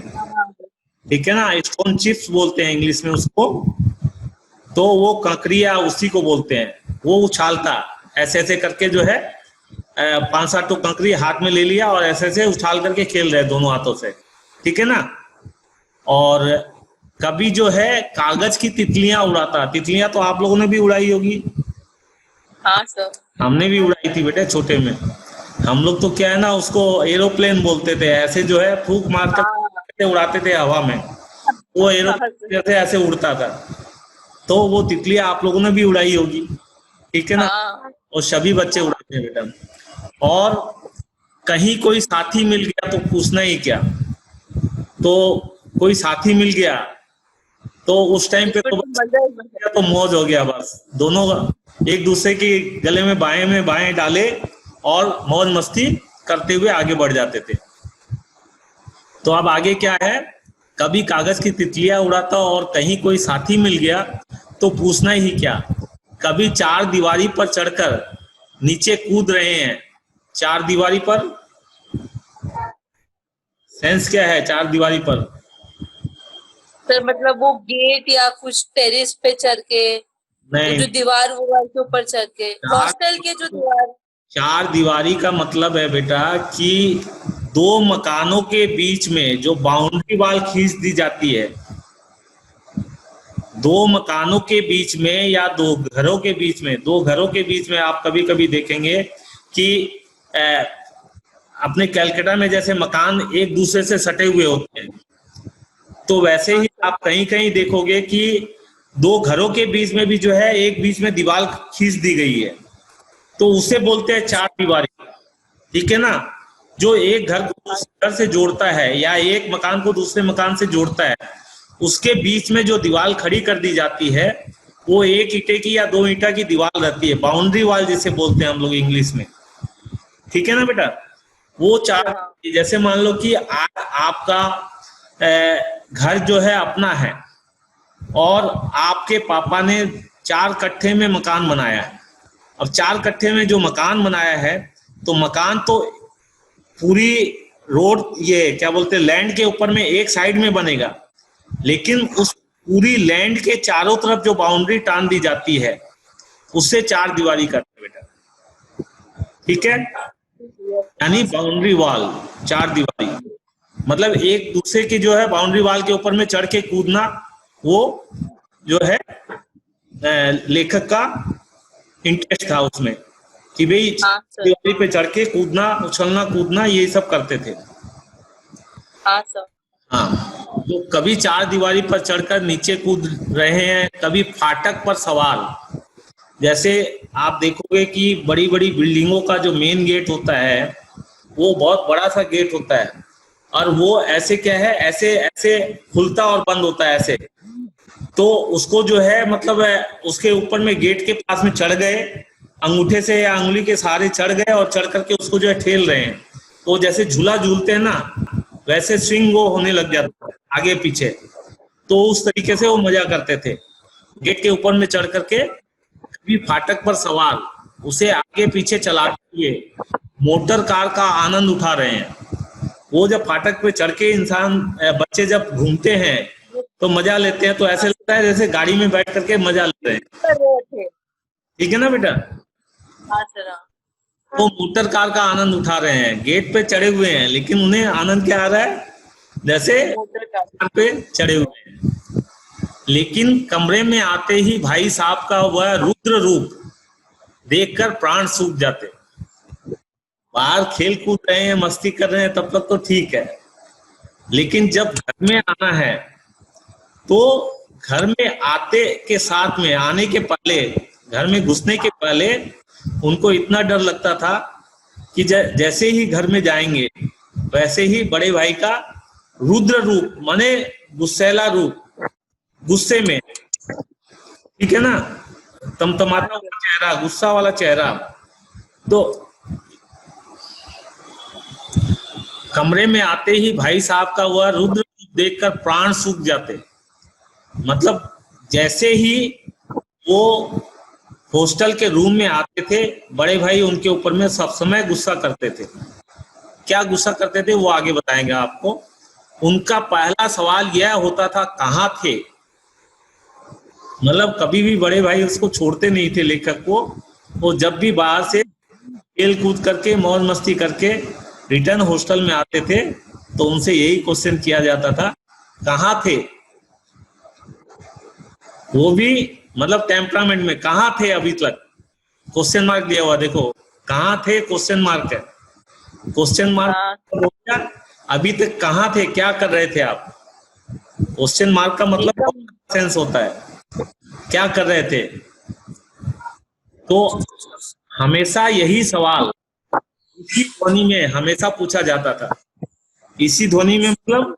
ठीक है ना, स्टोन चिप्स बोलते हैं इंग्लिश में उसको, तो वो कंकरिया उसी को बोलते हैं। वो उछालता ऐसे ऐसे करके जो है 5-7 तो कंकरी हाथ में ले लिया और ऐसे ऐसे उछाल करके खेल रहे दोनों हाथों से, ठीक है ना। और कभी जो है कागज की तितलियां उड़ाता। तितलियां तो आप लोगों ने भी उड़ाई होगी। हाँ सर, हमने भी उड़ाई थी बेटे छोटे में। हम लोग तो क्या है ना, उसको एरोप्लेन बोलते थे, ऐसे जो है फूंक मार कर उड़ाते थे हवा में, वो एरोप्लेन जैसे ऐसे उड़ता था। तो वो तितलियां आप लोगों ने भी उड़ाई होगी, ठीक है ना। और सभी बच्चे उड़ाते हैं बेटा। और कहीं कोई साथी मिल गया तो पूछना ही क्या। तो कोई साथी मिल गया तो उस टाइम पे तो मौज हो गया, बस दोनों एक दूसरे के गले में बाएं डाले और मौज मस्ती करते हुए आगे बढ़ जाते थे। तो अब आगे क्या है, कभी कागज की तितलियां उड़ाता और कहीं कोई साथी मिल गया तो पूछना ही क्या। कभी 4 दीवारी पर चढ़कर नीचे कूद रहे हैं चार दीवारी पर। सेंस क्या है चार दीवारी पर? सर मतलब वो गेट या कुछ टेरेस पे चढ़ के, वो नहीं, जो दीवार वो के ऊपर चढ़ के, हॉस्टल के जो दीवार। चार दीवारी का मतलब है बेटा कि दो मकानों के बीच में जो बाउंड्री वॉल खींच दी जाती है, दो मकानों के बीच में या दो घरों के बीच में, दो घरों के बीच में आप कभी कभी देखेंगे कि अपने कैलकाटा में जैसे मकान एक दूसरे से सटे हुए होते हैं, तो वैसे ही आप कहीं कहीं देखोगे कि दो घरों के बीच में भी जो है एक बीच में दीवार खींच दी गई है, तो उसे बोलते हैं चार दीवारी। ठीक है ना? जो एक घर को दूसरे घर से जोड़ता है या एक मकान को दूसरे मकान से जोड़ता है, उसके बीच में जो दीवार खड़ी कर दी जाती है वो एक ईंटे की या दो ईंटा की दीवार रहती है, बाउंड्री वॉल जिसे बोलते हैं हम लोग इंग्लिश में। ठीक है ना बेटा? वो चार, जैसे मान लो कि आपका घर जो है अपना है और आपके पापा ने 4 कट्ठे में मकान बनाया है। अब 4 कट्ठे में जो मकान बनाया है, तो मकान तो पूरी रोड, ये क्या बोलते हैं, लैंड के ऊपर में एक साइड में बनेगा, लेकिन उस पूरी लैंड के चारों तरफ जो बाउंड्री टान दी जाती है उससे चार दीवारी करते हैं बेटा। ठीक है? यानी बाउंड्री वॉल, चार दीवारी मतलब एक दूसरे की जो है बाउंड्री वॉल के ऊपर में चढ़ के कूदना, वो जो है लेखक का इंटरेस्ट था उसमें कि भाई दीवारी पे चढ़ के कूदना, उछलना कूदना, ये सब करते थे। हाँ सर। हाँ, तो कभी चार दीवारी पर चढ़कर नीचे कूद रहे हैं, कभी फाटक पर सवार। जैसे आप देखोगे कि बड़ी बड़ी बिल्डिंगों का जो मेन गेट होता है वो बहुत बड़ा सा गेट होता है, और वो ऐसे क्या है, ऐसे ऐसे खुलता और बंद होता है ऐसे। तो उसको जो है मतलब उसके ऊपर में गेट के पास में चढ़ गए, अंगूठे से या अंगुली के सहारे चढ़ गए और चढ़ करके उसको जो है ठेल रहे हैं, तो जैसे झूला झूलते हैं ना, वैसे स्विंग वो होने लग जाता है आगे पीछे। तो उस तरीके से वो मजा करते थे, गेट के ऊपर में चढ़ करके कभी फाटक पर सवार, उसे आगे पीछे चलाते हुए मोटर कार का आनंद उठा रहे हैं। वो जब फाटक पे चढ़ के इंसान, बच्चे जब घूमते हैं तो मजा लेते हैं, तो ऐसे लगता है जैसे गाड़ी में बैठ करके मजा ले रहे हैं। ठीक है ना बेटा? हाँ सर। वो मोटर कार का आनंद उठा रहे हैं, गेट पे चढ़े हुए हैं, लेकिन उन्हें आनंद क्या आ रहा है, जैसे कार पे चढ़े हुए हैं। लेकिन कमरे में आते ही भाई साहब का वह रुद्र रूप देखकर प्राण सूख जाते। बाहर खेल कूद रहे हैं, मस्ती कर रहे हैं, तब तक तो ठीक है, लेकिन जब घर में आना है तो घर में आते के साथ में, आने के पहले, घर में घुसने के पहले उनको इतना डर लगता था कि जैसे ही घर में जाएंगे वैसे ही बड़े भाई का रुद्र रूप, माने गुस्सैला रूप, गुस्से में, ठीक है ना, तमतमाता हुआ चेहरा, गुस्सा वाला चेहरा, तो कमरे में आते ही भाई साहब का वह रुद्र रूप देखकर प्राण सूख जाते। मतलब जैसे ही वो हॉस्टल के रूम में आते थे, बड़े भाई उनके ऊपर में सब समय गुस्सा करते थे। क्या गुस्सा करते थे वो आगे बताएंगे आपको। उनका पहला सवाल यह होता था, कहाँ थे? मतलब कभी भी बड़े भाई उसको छोड़ते नहीं थे लेखक को। वो जब भी बाहर से खेल कूद करके, मौज मस्ती करके रिटर्न हॉस्टल में आते थे, तो उनसे यही क्वेश्चन किया जाता था, कहाँ थे? वो भी मतलब टेम्परामेंट में, कहाँ थे अभी तक? क्वेश्चन मार्क दिया हुआ, देखो कहाँ थे, क्वेश्चन मार्क है, क्वेश्चन मार्क, अभी तक कहाँ थे, क्या कर रहे थे आप? क्वेश्चन मार्क का मतलब सेंस होता है, क्या कर रहे थे? तो हमेशा यही सवाल इसी ध्वनि में हमेशा पूछा जाता था। इसी ध्वनि में मतलब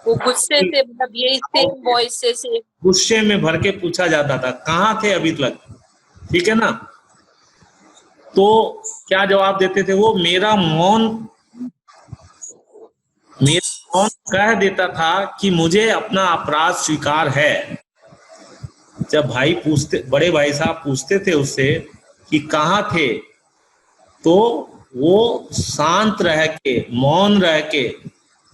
वो गुस्से से, मतलब यही सेम वॉइस से गुस्से में भर के पूछा जाता था, कहाँ थे अभी तक? ठीक है ना? तो क्या जवाब देते थे वो? मेरा मौन कह देता था कि मुझे अपना अपराध स्वीकार है। जब भाई पूछते, बड़े भाई साहब पूछते थे उससे कि कहाँ थे, तो वो शांत रह के, मौन रह के,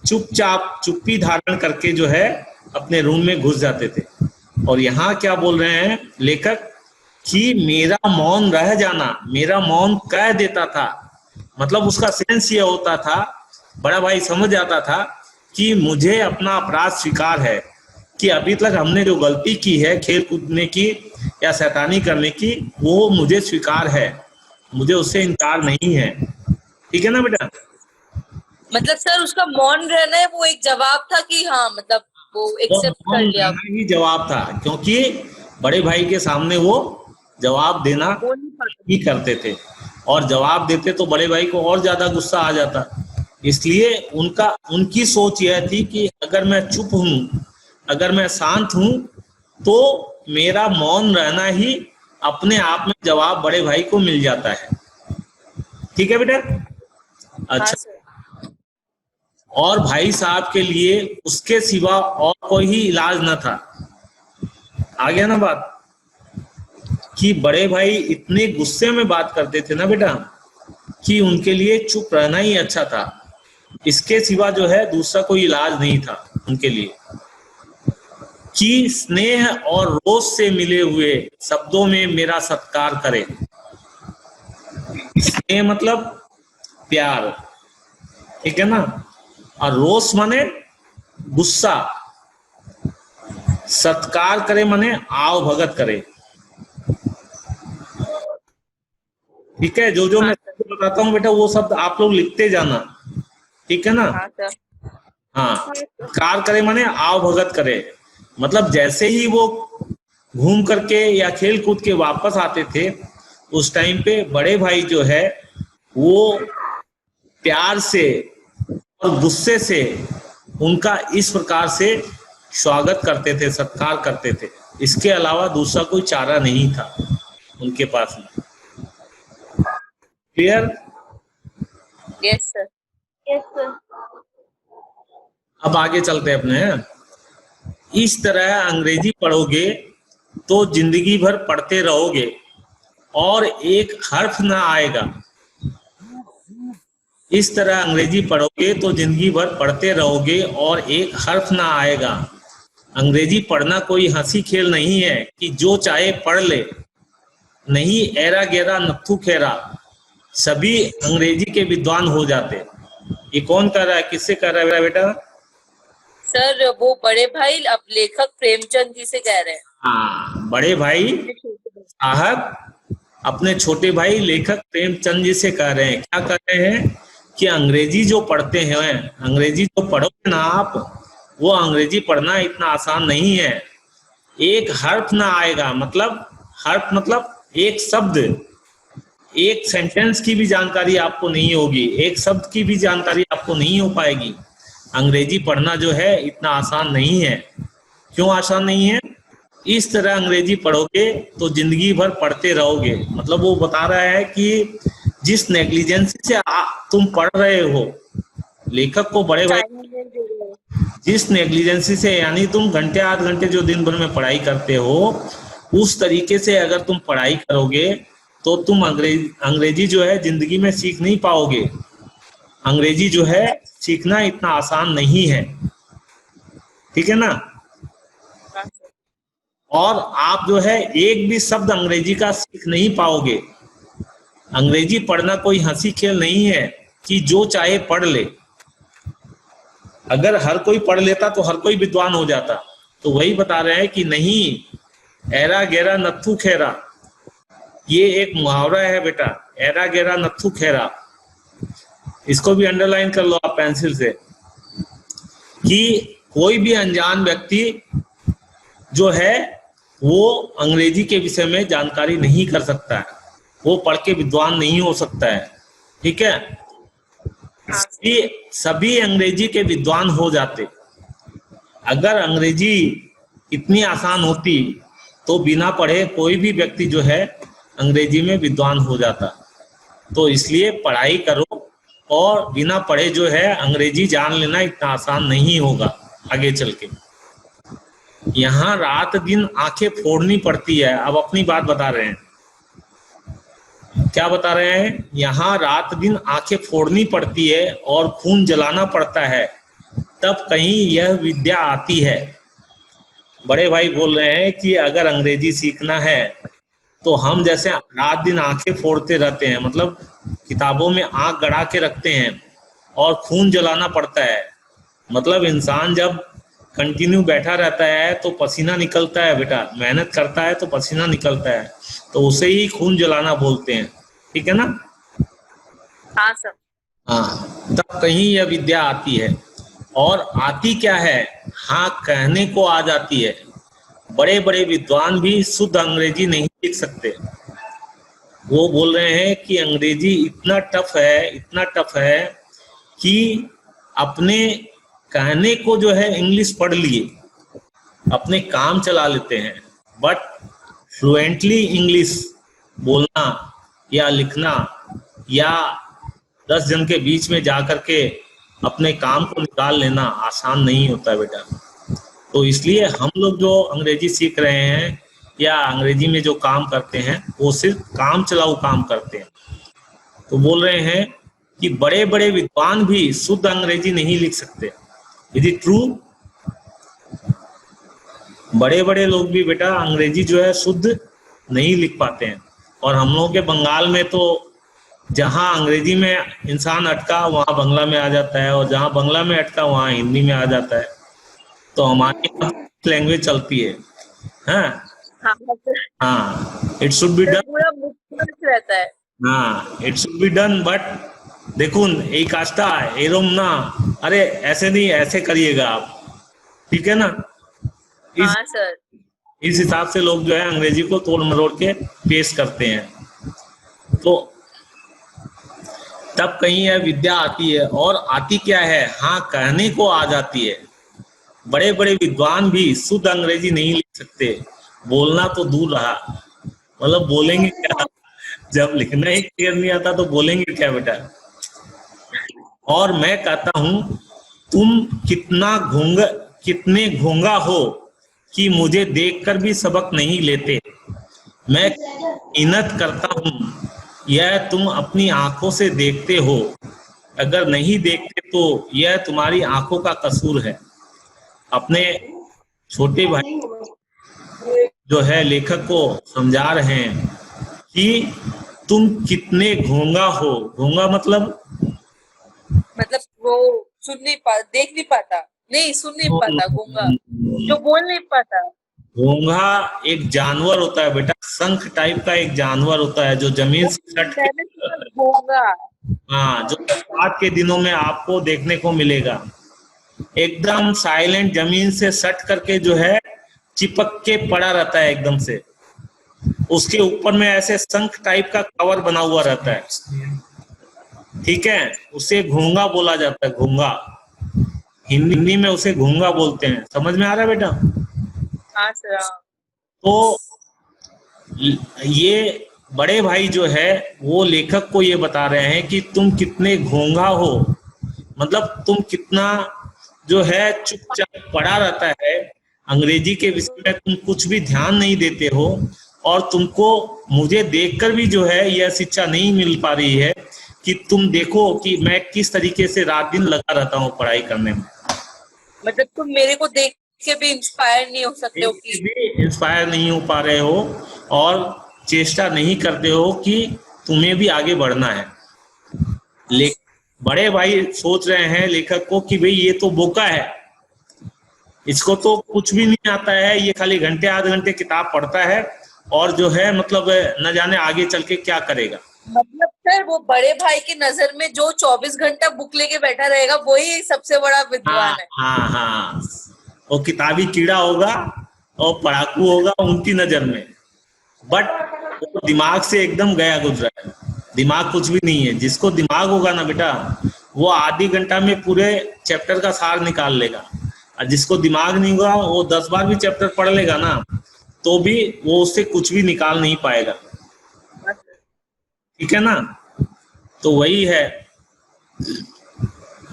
चुपचाप चुप्पी धारण करके जो है अपने रूम में घुस जाते थे। और यहाँ क्या बोल रहे हैं लेखक कि मेरा मौन रह जाना, मेरा मौन कह देता था, मतलब उसका सेंस ये होता था, बड़ा भाई समझ जाता था कि मुझे अपना अपराध स्वीकार है, कि अभी तक हमने जो गलती की है खेल कूदने की या शैतानी करने की, वो मुझे स्वीकार है, मुझे उससे इनकार नहीं है। ठीक है ना बेटा? मतलब सर उसका मौन रहना है वो एक जवाब था कि हाँ मतलब वो तो एक्सेप्ट कर मौन लिया, रहना ही जवाब था, क्योंकि बड़े भाई के सामने वो जवाब देना बोल नहीं पाता। ही करते थे, और जवाब देते तो बड़े भाई को और ज्यादा गुस्सा आ जाता। इसलिए उनकी सोच यह थी कि अगर मैं चुप हूं, अगर मैं शांत हूं, तो मेरा मौन रहना ही अपने आप में जवाब बड़े भाई को मिल जाता है। ठीक है बेटा? हाँ अच्छा, सर। और भाई साहब के लिए उसके सिवा और कोई ही इलाज न था। आ गया ना बात? कि बड़े भाई इतने गुस्से में बात करते थे ना बेटा, कि उनके लिए चुप रहना ही अच्छा था, इसके सिवा जो है दूसरा कोई इलाज नहीं था उनके लिए। कि स्नेह और रोष से मिले हुए शब्दों में मेरा सत्कार करे। स्नेह मतलब प्यार, ठीक है ना, और रोष माने गुस्सा, सत्कार करे माने आव भगत करे। ठीक है? जो मैं शब्द बताता हूँ बेटा वो शब्द आप लोग लिखते जाना, ठीक है ना? हाँ सर। हाँ, सत्कार करे माने आव भगत करे, मतलब जैसे ही वो घूम करके या खेल कूद के वापस आते थे, उस टाइम पे बड़े भाई जो है वो प्यार से और गुस्से से उनका इस प्रकार से स्वागत करते थे, सत्कार करते थे। इसके अलावा दूसरा कोई चारा नहीं था उनके पास में। Clear? Yes sir. Yes sir. अब आगे चलते हैं अपने। इस तरह अंग्रेजी पढ़ोगे तो जिंदगी भर पढ़ते रहोगे और एक हर्फ ना आएगा। इस तरह अंग्रेजी पढ़ोगे तो जिंदगी भर पढ़ते रहोगे और एक हर्फ ना आएगा। अंग्रेजी पढ़ना कोई हंसी खेल नहीं है कि जो चाहे पढ़ ले, नहीं एरा गेरा नत्थु खेरा, सभी अंग्रेजी के विद्वान हो जाते। ये कौन कह रहा है, किससे कह रहा है बेटा? सर वो बड़े भाई अब लेखक प्रेमचंद जी से कह रहे हैं। हाँ, बड़े भाई साहब अपने छोटे भाई लेखक प्रेमचंद जी से कह रहे हैं। क्या कह रहे हैं? कि अंग्रेजी जो पढ़ते हैं, अंग्रेजी जो पढ़ोगे ना आप, वो अंग्रेजी पढ़ना इतना आसान नहीं है। एक हर्फ ना आएगा, मतलब हर्फ मतलब एक शब्द, एक सेंटेंस की भी जानकारी आपको नहीं होगी, एक शब्द की भी जानकारी आपको नहीं हो पाएगी। अंग्रेजी पढ़ना जो है इतना आसान नहीं है। क्यों आसान नहीं है? इस तरह अंग्रेजी पढ़ोगे तो जिंदगी भर पढ़ते रहोगे। मतलब वो बता रहा है कि जिस नेग्लिजेंसी से तुम पढ़ रहे हो, लेखक को बड़े भाई जिस नेग्लिजेंसी से, यानी तुम घंटे 8 घंटे जो दिन भर में पढ़ाई करते हो, उस तरीके से अगर तुम पढ़ाई करोगे तो तुम अंग्रेजी जो है जिंदगी में सीख नहीं पाओगे। अंग्रेजी जो है सीखना इतना आसान नहीं है। ठीक है ना? और आप जो है एक भी शब्द अंग्रेजी का सीख नहीं पाओगे। अंग्रेजी पढ़ना कोई हंसी खेल नहीं है कि जो चाहे पढ़ ले। अगर हर कोई पढ़ लेता तो हर कोई विद्वान हो जाता। तो वही बता रहे हैं कि नहीं, एरा गेरा नत्थु खेरा, ये एक मुहावरा है बेटा, एरा गेरा नत्थु खेरा। इसको भी अंडरलाइन कर लो आप पेंसिल से, कि कोई भी अनजान व्यक्ति जो है वो अंग्रेजी के विषय में जानकारी नहीं कर सकता है, वो पढ़ के विद्वान नहीं हो सकता है। ठीक है? सभी अंग्रेजी के विद्वान हो जाते। अगर अंग्रेजी इतनी आसान होती तो बिना पढ़े कोई भी व्यक्ति जो है अंग्रेजी में विद्वान हो जाता। तो इसलिए पढ़ाई करो, और बिना पढ़े जो है अंग्रेजी जान लेना इतना आसान नहीं होगा आगे चल के। यहाँ रात दिन आंखें फोड़नी पड़ती है। अब अपनी बात बता रहे हैं। क्या बता रहे हैं, यहाँ रात दिन आंखें फोड़नी पड़ती है और खून जलाना पड़ता है, तब कहीं यह विद्या आती है। बड़े भाई बोल रहे हैं कि अगर अंग्रेजी सीखना है तो हम जैसे रात दिन आंखें फोड़ते रहते हैं, मतलब किताबों में आंख गड़ा के रखते हैं और खून जलाना पड़ता है। मतलब इंसान जब कंटिन्यू बैठा रहता है तो पसीना निकलता है बेटा, मेहनत करता है तो पसीना निकलता है, तो उसे ही खून जलाना बोलते हैं। ठीक है ना? हाँ सर। हाँ, तब कहीं यह विद्या आती है। और आती क्या है? हाँ, कहने को आ जाती है। बड़े बड़े विद्वान भी शुद्ध अंग्रेजी नहीं लिख सकते। वो बोल रहे हैं कि अंग्रेजी इतना टफ है, इतना टफ है कि अपने कहने को जो है इंग्लिश पढ़ लिए, अपने काम चला लेते हैं, बट फ्लुएंटली इंग्लिश बोलना या लिखना या 10 जन के बीच में जा कर के अपने काम को निकाल लेना आसान नहीं होता है बेटा। तो इसलिए हम लोग जो अंग्रेजी सीख रहे हैं या अंग्रेजी में जो काम करते हैं वो सिर्फ काम चलाऊ काम करते हैं। तो बोल रहे हैं कि बड़े बड़े विद्वान भी शुद्ध अंग्रेजी नहीं लिख सकते। Is it true? बड़े बड़े लोग भी बेटा अंग्रेजी जो है शुद्ध नहीं लिख पाते हैं। और हम लोग के बंगाल में तो जहाँ अंग्रेजी में इंसान अटका वहाँ बंगला में आ जाता है, और जहाँ बंगला में अटका वहाँ हिंदी में आ जाता है। तो हमारी लैंग्वेज चलती है। हाँ हाँ, इट शुड बी डन। पूरा मुश्किल रहता है। हाँ, it should be done, but देखुन এই কাজটা এরম না, अरे ऐसे नहीं, ऐसे करिएगा आप। ठीक है ना? हाँ सर। इस हिसाब से लोग जो है अंग्रेजी को तोड़ मरोड़ के पेश करते हैं। तो तब कहीं यह विद्या आती है। और आती क्या है? हाँ, कहने को आ जाती है। बड़े बड़े विद्वान भी शुद्ध अंग्रेजी नहीं लिख सकते, बोलना तो दूर रहा। मतलब बोलेंगे क्या जब लिखना ही क्लियर नहीं आता तो बोलेंगे क्या बेटा? और मैं कहता हूं, तुम कितने घोंगा हो कि मुझे देखकर भी सबक नहीं लेते। मैं मेहनत करता हूं, यह तुम अपनी आंखों से देखते हो। अगर नहीं देखते तो यह तुम्हारी आंखों का कसूर है। अपने छोटे भाई जो है लेखक को समझा रहे हैं कि तुम कितने घोंगा हो। घोंगा मतलब वो सुन नहीं पा, देख नहीं पाता, नहीं सुन नहीं पाता, गूंगा जो बोल नहीं पाता। घोंगा एक जानवर होता है बेटा, शंख टाइप का एक जानवर होता है जो जमीन से सट के, गूंगा। हाँ, जो बरसात के दिनों में आपको देखने को मिलेगा। एकदम साइलेंट, जमीन से सट करके जो है चिपक के पड़ा रहता है एकदम से। उसके ऊपर में ऐसे शंख टाइप का कवर बना हुआ रहता है। ठीक है, उसे घोंगा बोला जाता है। घोंगा हिंदी में उसे घोंगा बोलते हैं। समझ में आ रहा है बेटा? हाँ सर। तो ये बड़े भाई जो है वो लेखक को ये बता रहे हैं कि तुम कितने घोंगा हो, मतलब तुम कितना जो है चुपचाप पड़ा रहता है, अंग्रेजी के विषय में तुम कुछ भी ध्यान नहीं देते हो, और तुमको मुझे देखकर भी जो है यह शिक्षा नहीं मिल पा रही है कि तुम देखो कि मैं किस तरीके से रात दिन लगा रहता हूँ पढ़ाई करने में। मतलब तुम मेरे को देख के भी इंस्पायर नहीं हो सकते हो कि इंस्पायर नहीं हो पा रहे हो और चेष्टा नहीं करते हो कि तुम्हें भी आगे बढ़ना है। बड़े भाई सोच रहे हैं लेखक को कि भाई ये तो बोका है, इसको तो कुछ भी नहीं आता है, ये खाली घंटे आधे घंटे किताब पढ़ता है और जो है मतलब न जाने आगे चल के क्या करेगा। मतलब सर वो बड़े भाई की नजर में जो 24 घंटा बुक लेके बैठा रहेगा वही सबसे बड़ा विद्वान है। हाँ हाँ, वो किताबी कीड़ा होगा और पढ़ाकू होगा उनकी नजर में, बट वो दिमाग से एकदम गया गुजरा है। दिमाग कुछ भी नहीं है। जिसको दिमाग होगा ना बेटा, वो आधी घंटा में पूरे चैप्टर का सार निकाल लेगा, और जिसको दिमाग नहीं होगा वो 10 बार भी चैप्टर पढ़ लेगा ना तो भी वो उससे कुछ भी निकाल नहीं पाएगा। ठीक है ना? तो वही है।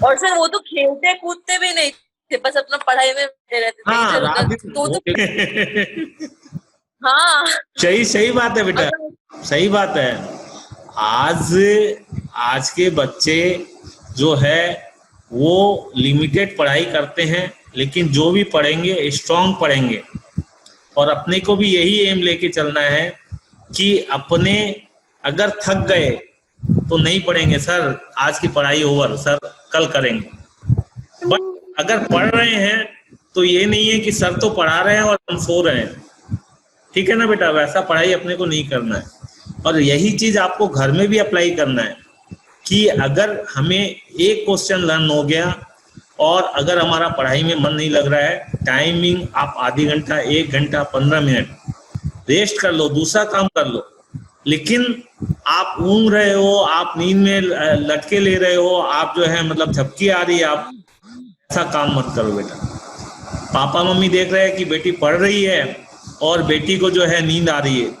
और सर वो तो खेलते कूदते भी नहीं थे, बस अपना पढ़ाई में रहते थे। हाँ, हाँ सही बात है बेटा, सही बात है। आज आज के बच्चे जो है वो लिमिटेड पढ़ाई करते हैं, लेकिन जो भी पढ़ेंगे स्ट्रांग पढ़ेंगे। और अपने को भी यही एम लेके चलना है कि अपने अगर थक गए तो नहीं पढ़ेंगे सर, आज की पढ़ाई ओवर सर, कल करेंगे। बट अगर पढ़ रहे हैं तो ये नहीं है कि सर तो पढ़ा रहे हैं और हम सो रहे हैं, ठीक है ना बेटा, वैसा पढ़ाई अपने को नहीं करना है। और यही चीज आपको घर में भी अप्लाई करना है कि अगर हमें एक क्वेश्चन लर्न हो गया और अगर हमारा पढ़ाई में मन नहीं लग रहा है, टाइमिंग आप आधी घंटा, 1 घंटा, 15 मिनट रेस्ट कर लो, दूसरा काम कर लो। लेकिन आप ऊँग रहे हो, आप नींद में लटके ले रहे हो, आप जो है मतलब झपकी आ रही है, आप ऐसा काम मत करो बेटा। पापा मम्मी देख रहे हैं कि बेटी पढ़ रही है और बेटी को जो है नींद आ रही है,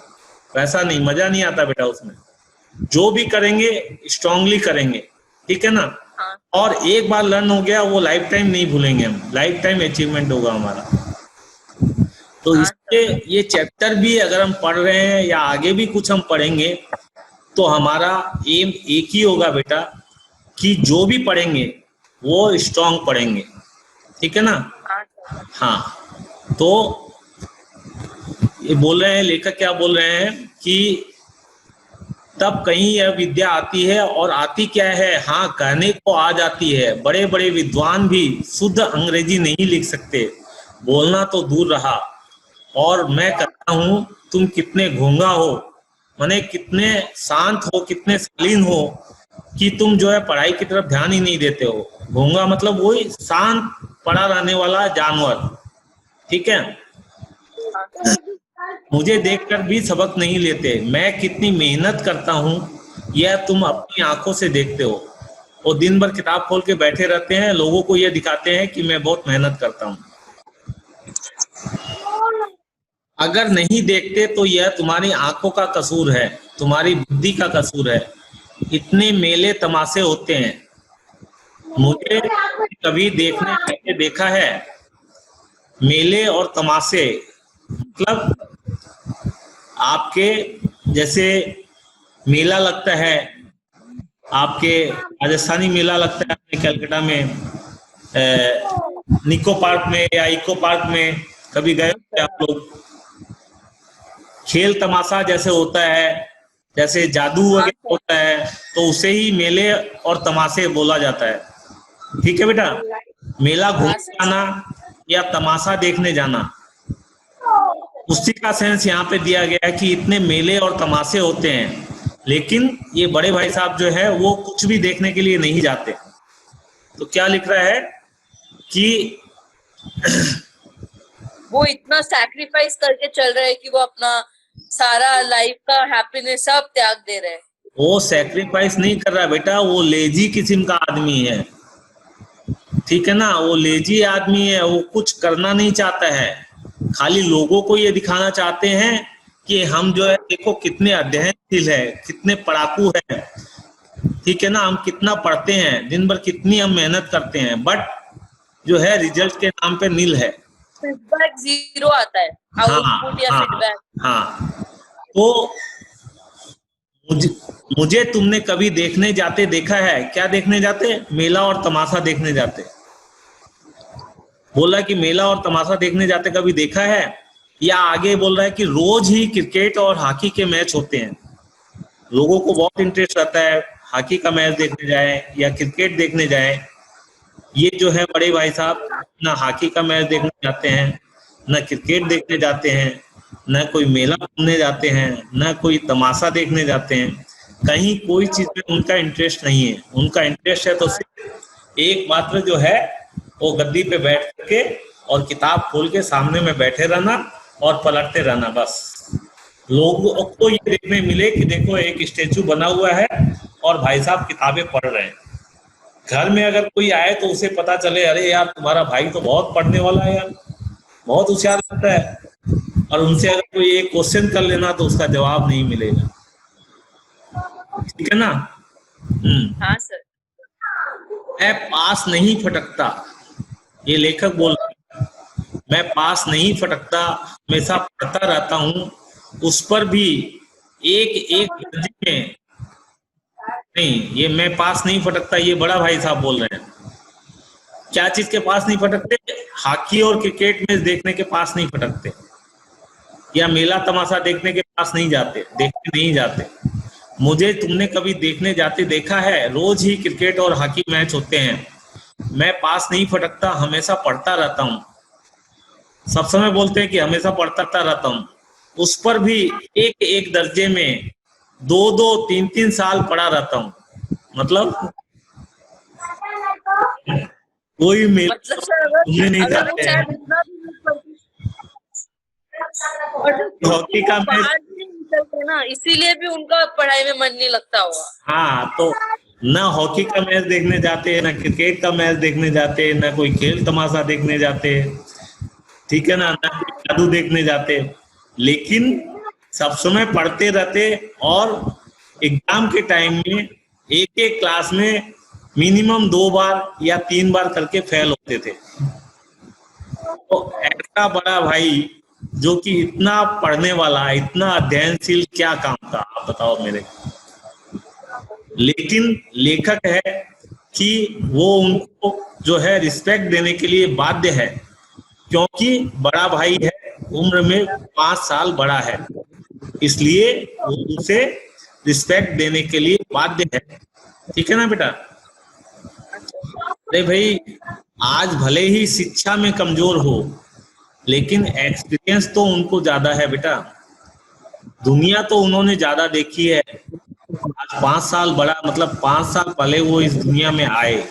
वैसा नहीं, मजा नहीं आता बेटा उसमें। जो भी करेंगे स्ट्रांगली करेंगे, ठीक है ना। और एक बार लर्न हो गया वो लाइफ टाइम नहीं भूलेंगे हम, लाइफ टाइम अचीवमेंट होगा हमारा। तो इसके ये चैप्टर भी अगर हम पढ़ रहे हैं या आगे भी कुछ हम पढ़ेंगे तो हमारा एम एक ही होगा बेटा कि जो भी पढ़ेंगे वो स्ट्रांग पढ़ेंगे, ठीक है ना। हाँ, तो ये बोल रहे हैं, लेखक क्या बोल रहे हैं कि तब कहीं यह विद्या आती है, और आती क्या है, हाँ कहने को आ जाती है। बड़े बड़े विद्वान भी शुद्ध अंग्रेजी नहीं लिख सकते, बोलना तो दूर रहा। और मैं कहता हूँ तुम कितने घोंगा हो, माने कितने शांत हो, कितने शालीन हो कि तुम जो है पढ़ाई की तरफ ध्यान ही नहीं देते हो। घोंगा मतलब वही शांत पड़ा रहने वाला जानवर, ठीक है। मुझे देखकर भी सबक नहीं लेते, मैं कितनी मेहनत करता हूँ यह तुम अपनी आंखों से देखते हो। वो दिन भर किताब खोल के बैठे रहते हैं, लोगों को यह दिखाते हैं कि मैं बहुत मेहनत करता हूँ। अगर नहीं देखते तो यह तुम्हारी आंखों का कसूर है, तुम्हारी बुद्धि का कसूर है। इतने मेले तमाशे होते हैं, मुझे कभी देखा है मेले और तमाशे, मतलब आपके जैसे मेला लगता है, आपके राजस्थानी मेला लगता है अपने कलकत्ता में, निको पार्क में या इको पार्क में कभी गए होंगे आप लोग। खेल तमाशा जैसे होता है, जैसे जादू वगैरह होता है, तो उसे ही मेले और तमाशे बोला जाता है, ठीक है बेटा। मेला घूमने जाना या तमाशा देखने जाना, उसी का सेंस यहाँ पे दिया गया है कि इतने मेले और तमाशे होते हैं, लेकिन ये बड़े भाई साहब जो है वो कुछ भी देखने के लिए नहीं जाते। तो क्या लिख रहा है कि वो इतना सैक्रिफाइस करके चल रहे हैं कि वो अपना सारा लाइफ का हैप्पीनेस सब त्याग दे रहे हैं। वो सैक्रिफाइस नहीं कर रहा बेटा, वो लेजी किस्म का आदमी है, ठीक है ना। वो लेजी आदमी है, वो कुछ करना नहीं चाहता है, खाली लोगों को ये दिखाना चाहते हैं कि हम जो है देखो कितने अध्ययनशील है, कितने पढ़ाकू है, ठीक है ना, हम कितना पढ़ते हैं, दिन भर कितनी हम मेहनत करते हैं, बट जो है रिजल्ट के नाम पे नील है, फीडबैक जीरो आता है, आउटपुट या फीडबैक। हाँ, तो मुझे तुमने कभी देखने जाते देखा है? क्या देखने जाते? मेला और तमाशा देखने जाते। बोला कि मेला और तमाशा देखने जाते कभी देखा है? या आगे बोल रहा है कि रोज ही क्रिकेट और हॉकी के मैच होते हैं, लोगों को बहुत इंटरेस्ट रहता है हॉकी का मैच देखने जाए या क्रिकेट देखने जाए। ये जो है बड़े भाई साहब ना हॉकी का मैच देखने जाते हैं, ना क्रिकेट देखने जाते हैं, न कोई मेला घूमने जाते हैं, न कोई तमाशा देखने जाते हैं, कहीं कोई चीज में उनका इंटरेस्ट नहीं है। उनका इंटरेस्ट है तो सिर्फ एक मात्र जो है वो गद्दी पे बैठ के और किताब खोल के सामने में बैठे रहना और पलटते रहना, बस। लोगों को ये देखने मिले कि देखो एक स्टेचू बना हुआ है और भाई साहब किताबें पढ़ रहे हैं। घर में अगर कोई आए तो उसे पता चले अरे यार तुम्हारा भाई तो बहुत पढ़ने वाला है यार, बहुत होशियार लगता है, और उनसे अगर कोई एक क्वेश्चन कर लेना तो उसका जवाब नहीं मिलेगा, ठीक है ना। हाँ सर। मैं पास नहीं फटकता, ये लेखक बोल रहा है, मैं पास नहीं फटकता, हमेशा पढ़ता रहता हूँ, उस पर भी एक एक दर्जे में नहीं, ये मैं पास नहीं फटकता, ये बड़ा भाई साहब बोल रहे हैं। क्या चीज के पास नहीं फटकते? हॉकी और क्रिकेट मैच देखने के पास नहीं फटकते, या मेला तमाशा देखने के पास नहीं जाते, देखने नहीं जाते। मुझे तुमने कभी देखने जाते देखा है? रोज ही क्रिकेट और हॉकी मैच होते हैं, मैं पास नहीं फटकता, हमेशा पढ़ता रहता हूँ। सब समय बोलते हैं कि हमेशा पढ़ता रहता हूँ, उस पर भी एक एक दर्जे में 2-2, 3-3 साल पढ़ा रहता हूँ। मतलब कोई मेला मतलब सर अगर घूमने नहीं अगर वो जाते शायद हैं। इतना भी नहीं पढ़ते, और जो हॉकी का मैच, बाहर नहीं निकलते ना, इसीलिए भी उनका पढ़ाई में मन नहीं लगता होगा। हाँ, तो ना हॉकी का मैच देखने जाते हैं, ना क्रिकेट का मैच देखने जाते हैं, ना कोई खेल तमाशा देखने जाते हैं, ठीक है ना, ना कोई जादू देखने जाते, लेकिन सब समय पढ़ते रहते। और एग्जाम के टाइम में एक एक क्लास में मिनिमम 2 बार या 3 बार करके फेल होते थे। तो ऐसा बड़ा भाई जो कि इतना पढ़ने वाला, इतना अध्ययनशील, क्या काम था आप बताओ मेरे। लेकिन लेखक है कि वो उनको जो है रिस्पेक्ट देने के लिए बाध्य है, क्योंकि बड़ा भाई है, उम्र में 5 साल बड़ा है, इसलिए वो उसे रिस्पेक्ट देने के लिए बाध्य है। ठीक है ना बेटा? अरे भाई, आज भले ही शिक्षा में कमजोर हो, लेकिन एक्सपीरियंस तो उनको ज्यादा है बेटा, दुनिया तो उन्होंने ज्यादा देखी है। आज 5 साल बड़ा, मतलब 5 साल पहले वो इस दुनिया में आए,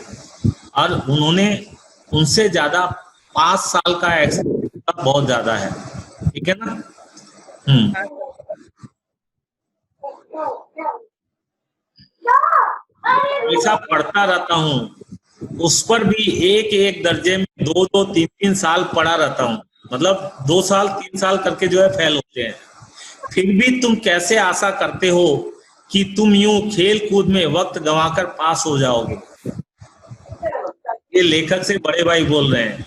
और उन्होंने उनसे ज्यादा 5 साल का एक्सपीरियंस बहुत ज्यादा है। ठीक है ना? हमेशा पढ़ता रहता हूँ, उस पर भी एक एक दर्जे में 2-2, 3-3 साल पढ़ा रहता हूँ, मतलब 2 साल 3 साल करके जो है फेल होते हैं। फिर भी तुम कैसे आशा करते हो कि तुम यूं खेल कूद में वक्त गंवाकर पास हो जाओगे? ये लेखक से बड़े भाई बोल रहे हैं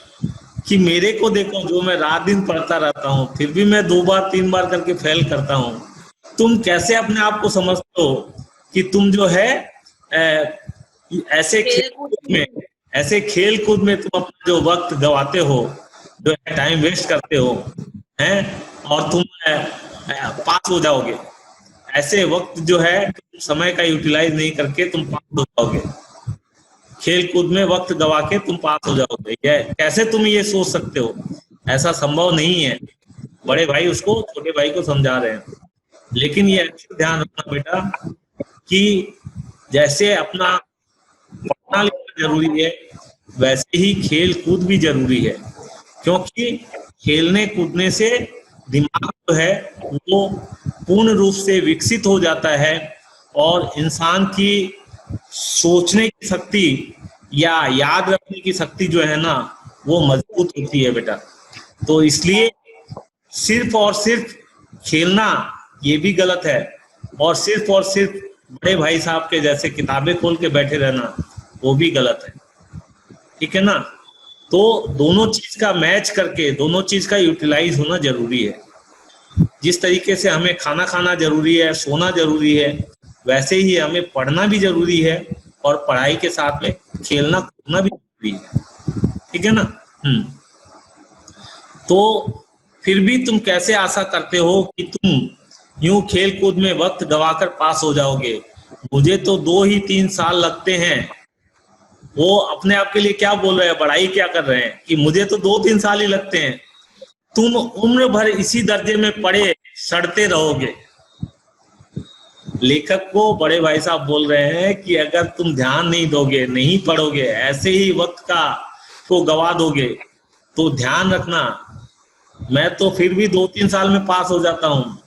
कि मेरे को देखो, जो मैं रात दिन पढ़ता रहता हूँ, फिर भी मैं 2 बार 3 बार करके फेल करता हूँ। तुम कैसे अपने आप को समझते हो कि तुम जो है ऐसे खेल कूद में तुम अपना जो वक्त गवाते हो, जो है टाइम वेस्ट करते हो, हैं, और तुम पास हो जाओगे? ऐसे वक्त जो है तुम समय का यूटिलाइज नहीं करके तुम पास हो जाओगे, खेल कूद में वक्त गवा के तुम पास हो जाओगे? कैसे तुम ये सोच सकते हो? ऐसा संभव नहीं है। बड़े भाई उसको छोटे भाई को समझा रहे हैं। लेकिन ये अच्छा ध्यान रखना बेटा कि जैसे अपना पढ़ना लिखना जरूरी है, वैसे ही खेल कूद भी जरूरी है, क्योंकि खेलने कूदने से दिमाग जो है वो पूर्ण रूप से विकसित हो जाता है, और इंसान की सोचने की शक्ति या याद रखने की शक्ति जो है ना, वो मजबूत होती है बेटा। तो इसलिए सिर्फ और सिर्फ खेलना ये भी गलत है, और सिर्फ बड़े भाई साहब के जैसे किताबें खोल के बैठे रहना वो भी गलत है। ठीक है ना? तो दोनों चीज का मैच करके, दोनों चीज का यूटिलाइज होना जरूरी है। जिस तरीके से हमें खाना खाना जरूरी है, सोना जरूरी है, वैसे ही हमें पढ़ना भी जरूरी है, और पढ़ाई के साथ में खेलना कूदना भी जरूरी है। ठीक है ना? तो फिर भी तुम कैसे आशा करते हो कि तुम यूं खेल कूद में वक्त गवाकर पास हो जाओगे? मुझे तो 2 ही 3 साल लगते हैं। वो अपने आप के लिए क्या बोल रहे हैं, बड़ाई क्या कर रहे हैं कि मुझे तो 2-3 साल ही लगते हैं। तुम उम्र भर इसी दर्जे में पढ़े सड़ते रहोगे। लेखक को बड़े भाई साहब बोल रहे हैं कि अगर तुम ध्यान नहीं दोगे, नहीं पढ़ोगे, ऐसे ही वक्त को गवा दोगे, तो ध्यान रखना, मैं तो फिर भी 2-3 साल में पास हो जाता हूँ,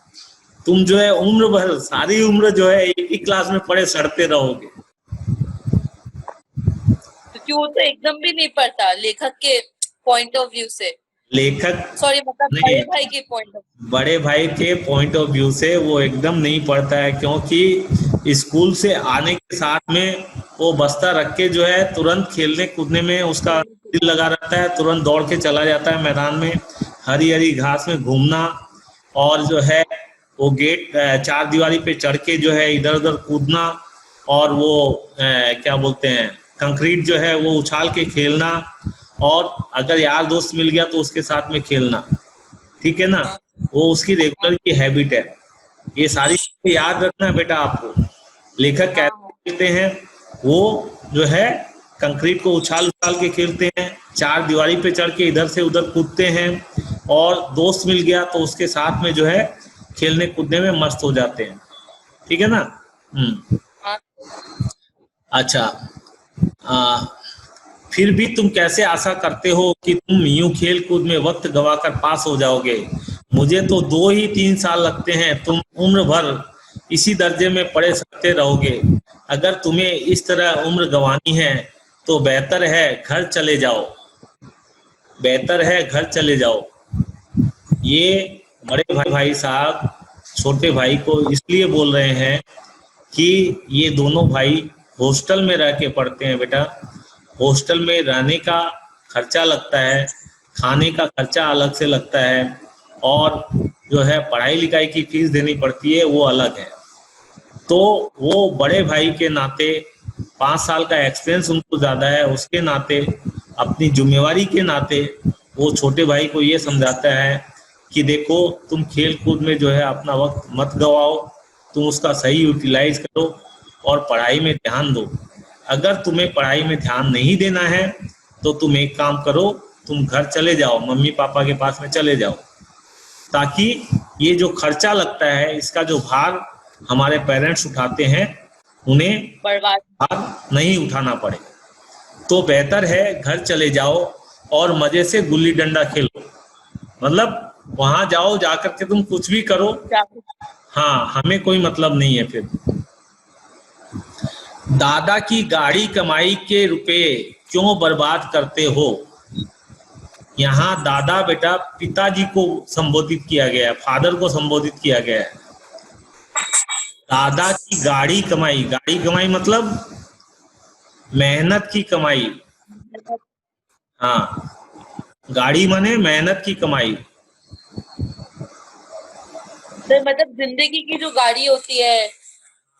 तुम जो है उम्र भर, सारी उम्र जो है एक ही क्लास में पढ़े सड़ते रहोगे। क्योंकि वो तो एकदम भी नहीं पढ़ता लेखक के पॉइंट ऑफ व्यू से, लेखक सॉरी मतलब बड़े भाई के पॉइंट ऑफ, बड़े भाई के पॉइंट ऑफ व्यू से वो एकदम नहीं पढ़ता है, क्योंकि स्कूल से आने के साथ में वो बस्ता रख के जो है तुरंत खेलने कूदने में उसका दिल लगा रहता है, तुरंत दौड़ के चला जाता है मैदान में, हरी हरी घास में घूमना, और जो है वो गेट 4 दीवारी पे चढ़ के जो है इधर उधर कूदना, और वो क्या बोलते हैं कंक्रीट जो है वो उछाल के खेलना, और अगर यार दोस्त मिल गया तो उसके साथ में खेलना, ठीक है ना, वो उसकी रेगुलर की हैबिट है। ये सारी चीजें याद रखना बेटा आपको। लेखक कैसे खेलते हैं, वो जो है कंक्रीट को उछाल उछाल के खेलते हैं, चार दीवारी पे चढ़ के इधर से उधर कूदते हैं, और दोस्त मिल गया तो उसके साथ में जो है खेलने कूदने में मस्त हो जाते हैं, ठीक है ना। अच्छा, फिर भी तुम कैसे आशा करते हो कि तुम यूं खेल कूद में वक्त गवाकर पास हो जाओगे। मुझे तो 2 ही 3 साल लगते हैं, तुम उम्र भर इसी दर्जे में पड़े सकते रहोगे। अगर तुम्हें इस तरह उम्र गंवानी है तो बेहतर है घर चले जाओ, बेहतर है घर चले जाओ। ये बड़े भाई साहब छोटे भाई को इसलिए बोल रहे हैं कि ये दोनों भाई हॉस्टल में रह के पढ़ते हैं बेटा। हॉस्टल में रहने का खर्चा लगता है, खाने का खर्चा अलग से लगता है, और जो है पढ़ाई लिखाई की फीस देनी पड़ती है वो अलग है। तो वो बड़े भाई के नाते 5 साल का एक्सपीरियंस उनको ज़्यादा है, उसके नाते अपनी जिम्मेवारी के नाते वो छोटे भाई को ये समझाता है कि देखो तुम खेल कूद में जो है अपना वक्त मत गवाओ, तुम उसका सही यूटिलाइज करो और पढ़ाई में ध्यान दो। अगर तुम्हें पढ़ाई में ध्यान नहीं देना है तो तुम एक काम करो, तुम घर चले जाओ, मम्मी पापा के पास में चले जाओ, ताकि ये जो खर्चा लगता है इसका जो भार हमारे पेरेंट्स उठाते हैं उन्हें भार नहीं उठाना पड़े। तो बेहतर है घर चले जाओ और मजे से गुल्ली डंडा खेलो, मतलब वहां जाओ, जाकर के तुम कुछ भी करो, हाँ हमें कोई मतलब नहीं है। फिर दादा की गाड़ी कमाई के रुपए क्यों बर्बाद करते हो। यहाँ दादा बेटा पिताजी को संबोधित किया गया है, फादर को संबोधित किया गया है। दादा की गाड़ी कमाई, गाड़ी कमाई मतलब मेहनत की कमाई, हाँ गाड़ी माने मेहनत की कमाई। तो मतलब जिंदगी की जो गाड़ी होती है,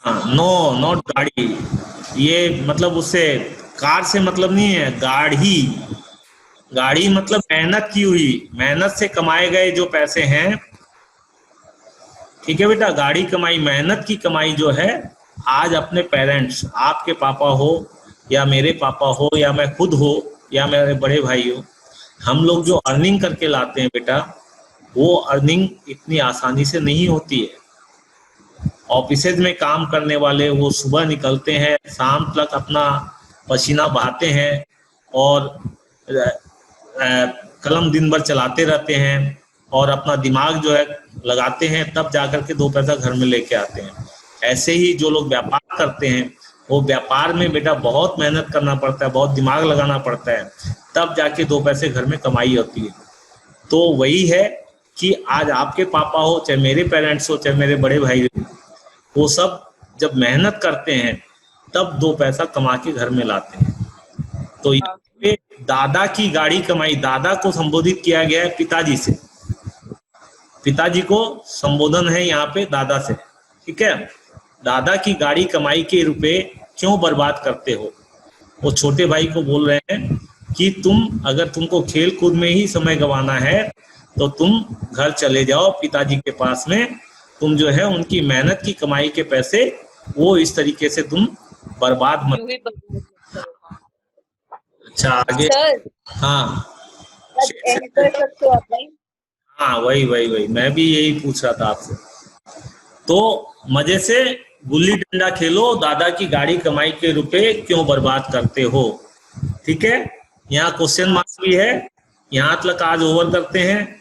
हाँ, नो नॉट गाड़ी, ये मतलब उससे कार से मतलब नहीं है, गाड़ी, गाड़ी मतलब मेहनत की हुई, मेहनत से कमाए गए जो पैसे हैं, ठीक है बेटा। गाड़ी कमाई मेहनत की कमाई जो है, आज अपने पेरेंट्स, आपके पापा हो या मेरे पापा हो या मैं खुद हो या मेरे बड़े भाई हो, हम लोग जो अर्निंग करके लाते हैं बेटा, वो अर्निंग इतनी आसानी से नहीं होती है। ऑफिसेज में काम करने वाले वो सुबह निकलते हैं, शाम तक अपना पसीना बहाते हैं और कलम दिन भर चलाते रहते हैं और अपना दिमाग जो है लगाते हैं, तब जाकर के 2 पैसा घर में लेके आते हैं। ऐसे ही जो लोग व्यापार करते हैं, वो व्यापार में बेटा बहुत मेहनत करना पड़ता है, बहुत दिमाग लगाना पड़ता है, तब जाके 2 पैसे घर में कमाई होती है। तो वही है कि आज आपके पापा हो, चाहे मेरे पेरेंट्स हो, चाहे मेरे बड़े भाई हो, वो सब जब मेहनत करते हैं तब 2 पैसा कमा के घर में लाते हैं। तो ये दादा की गाड़ी कमाई, दादा को संबोधित किया गया है पिताजी से, पिताजी को संबोधन है यहाँ पे दादा से, ठीक है। दादा की गाड़ी कमाई के रुपए क्यों बर्बाद करते हो। वो छोटे भाई को बोल रहे हैं कि तुम, अगर तुमको खेल कूद में ही समय गंवाना है तो तुम घर चले जाओ पिताजी के पास में, तुम जो है उनकी मेहनत की कमाई के पैसे वो इस तरीके से तुम बर्बाद मत। अच्छा आगे सर, हाँ वही हाँ वही मैं भी यही पूछ रहा था आपसे। तो मजे से गुल्ली डंडा खेलो, दादा की गाड़ी कमाई के रुपए क्यों बर्बाद करते हो, ठीक है। यहाँ क्वेश्चन मार्क्स भी है। यहाँ तक आज ओवर करते हैं।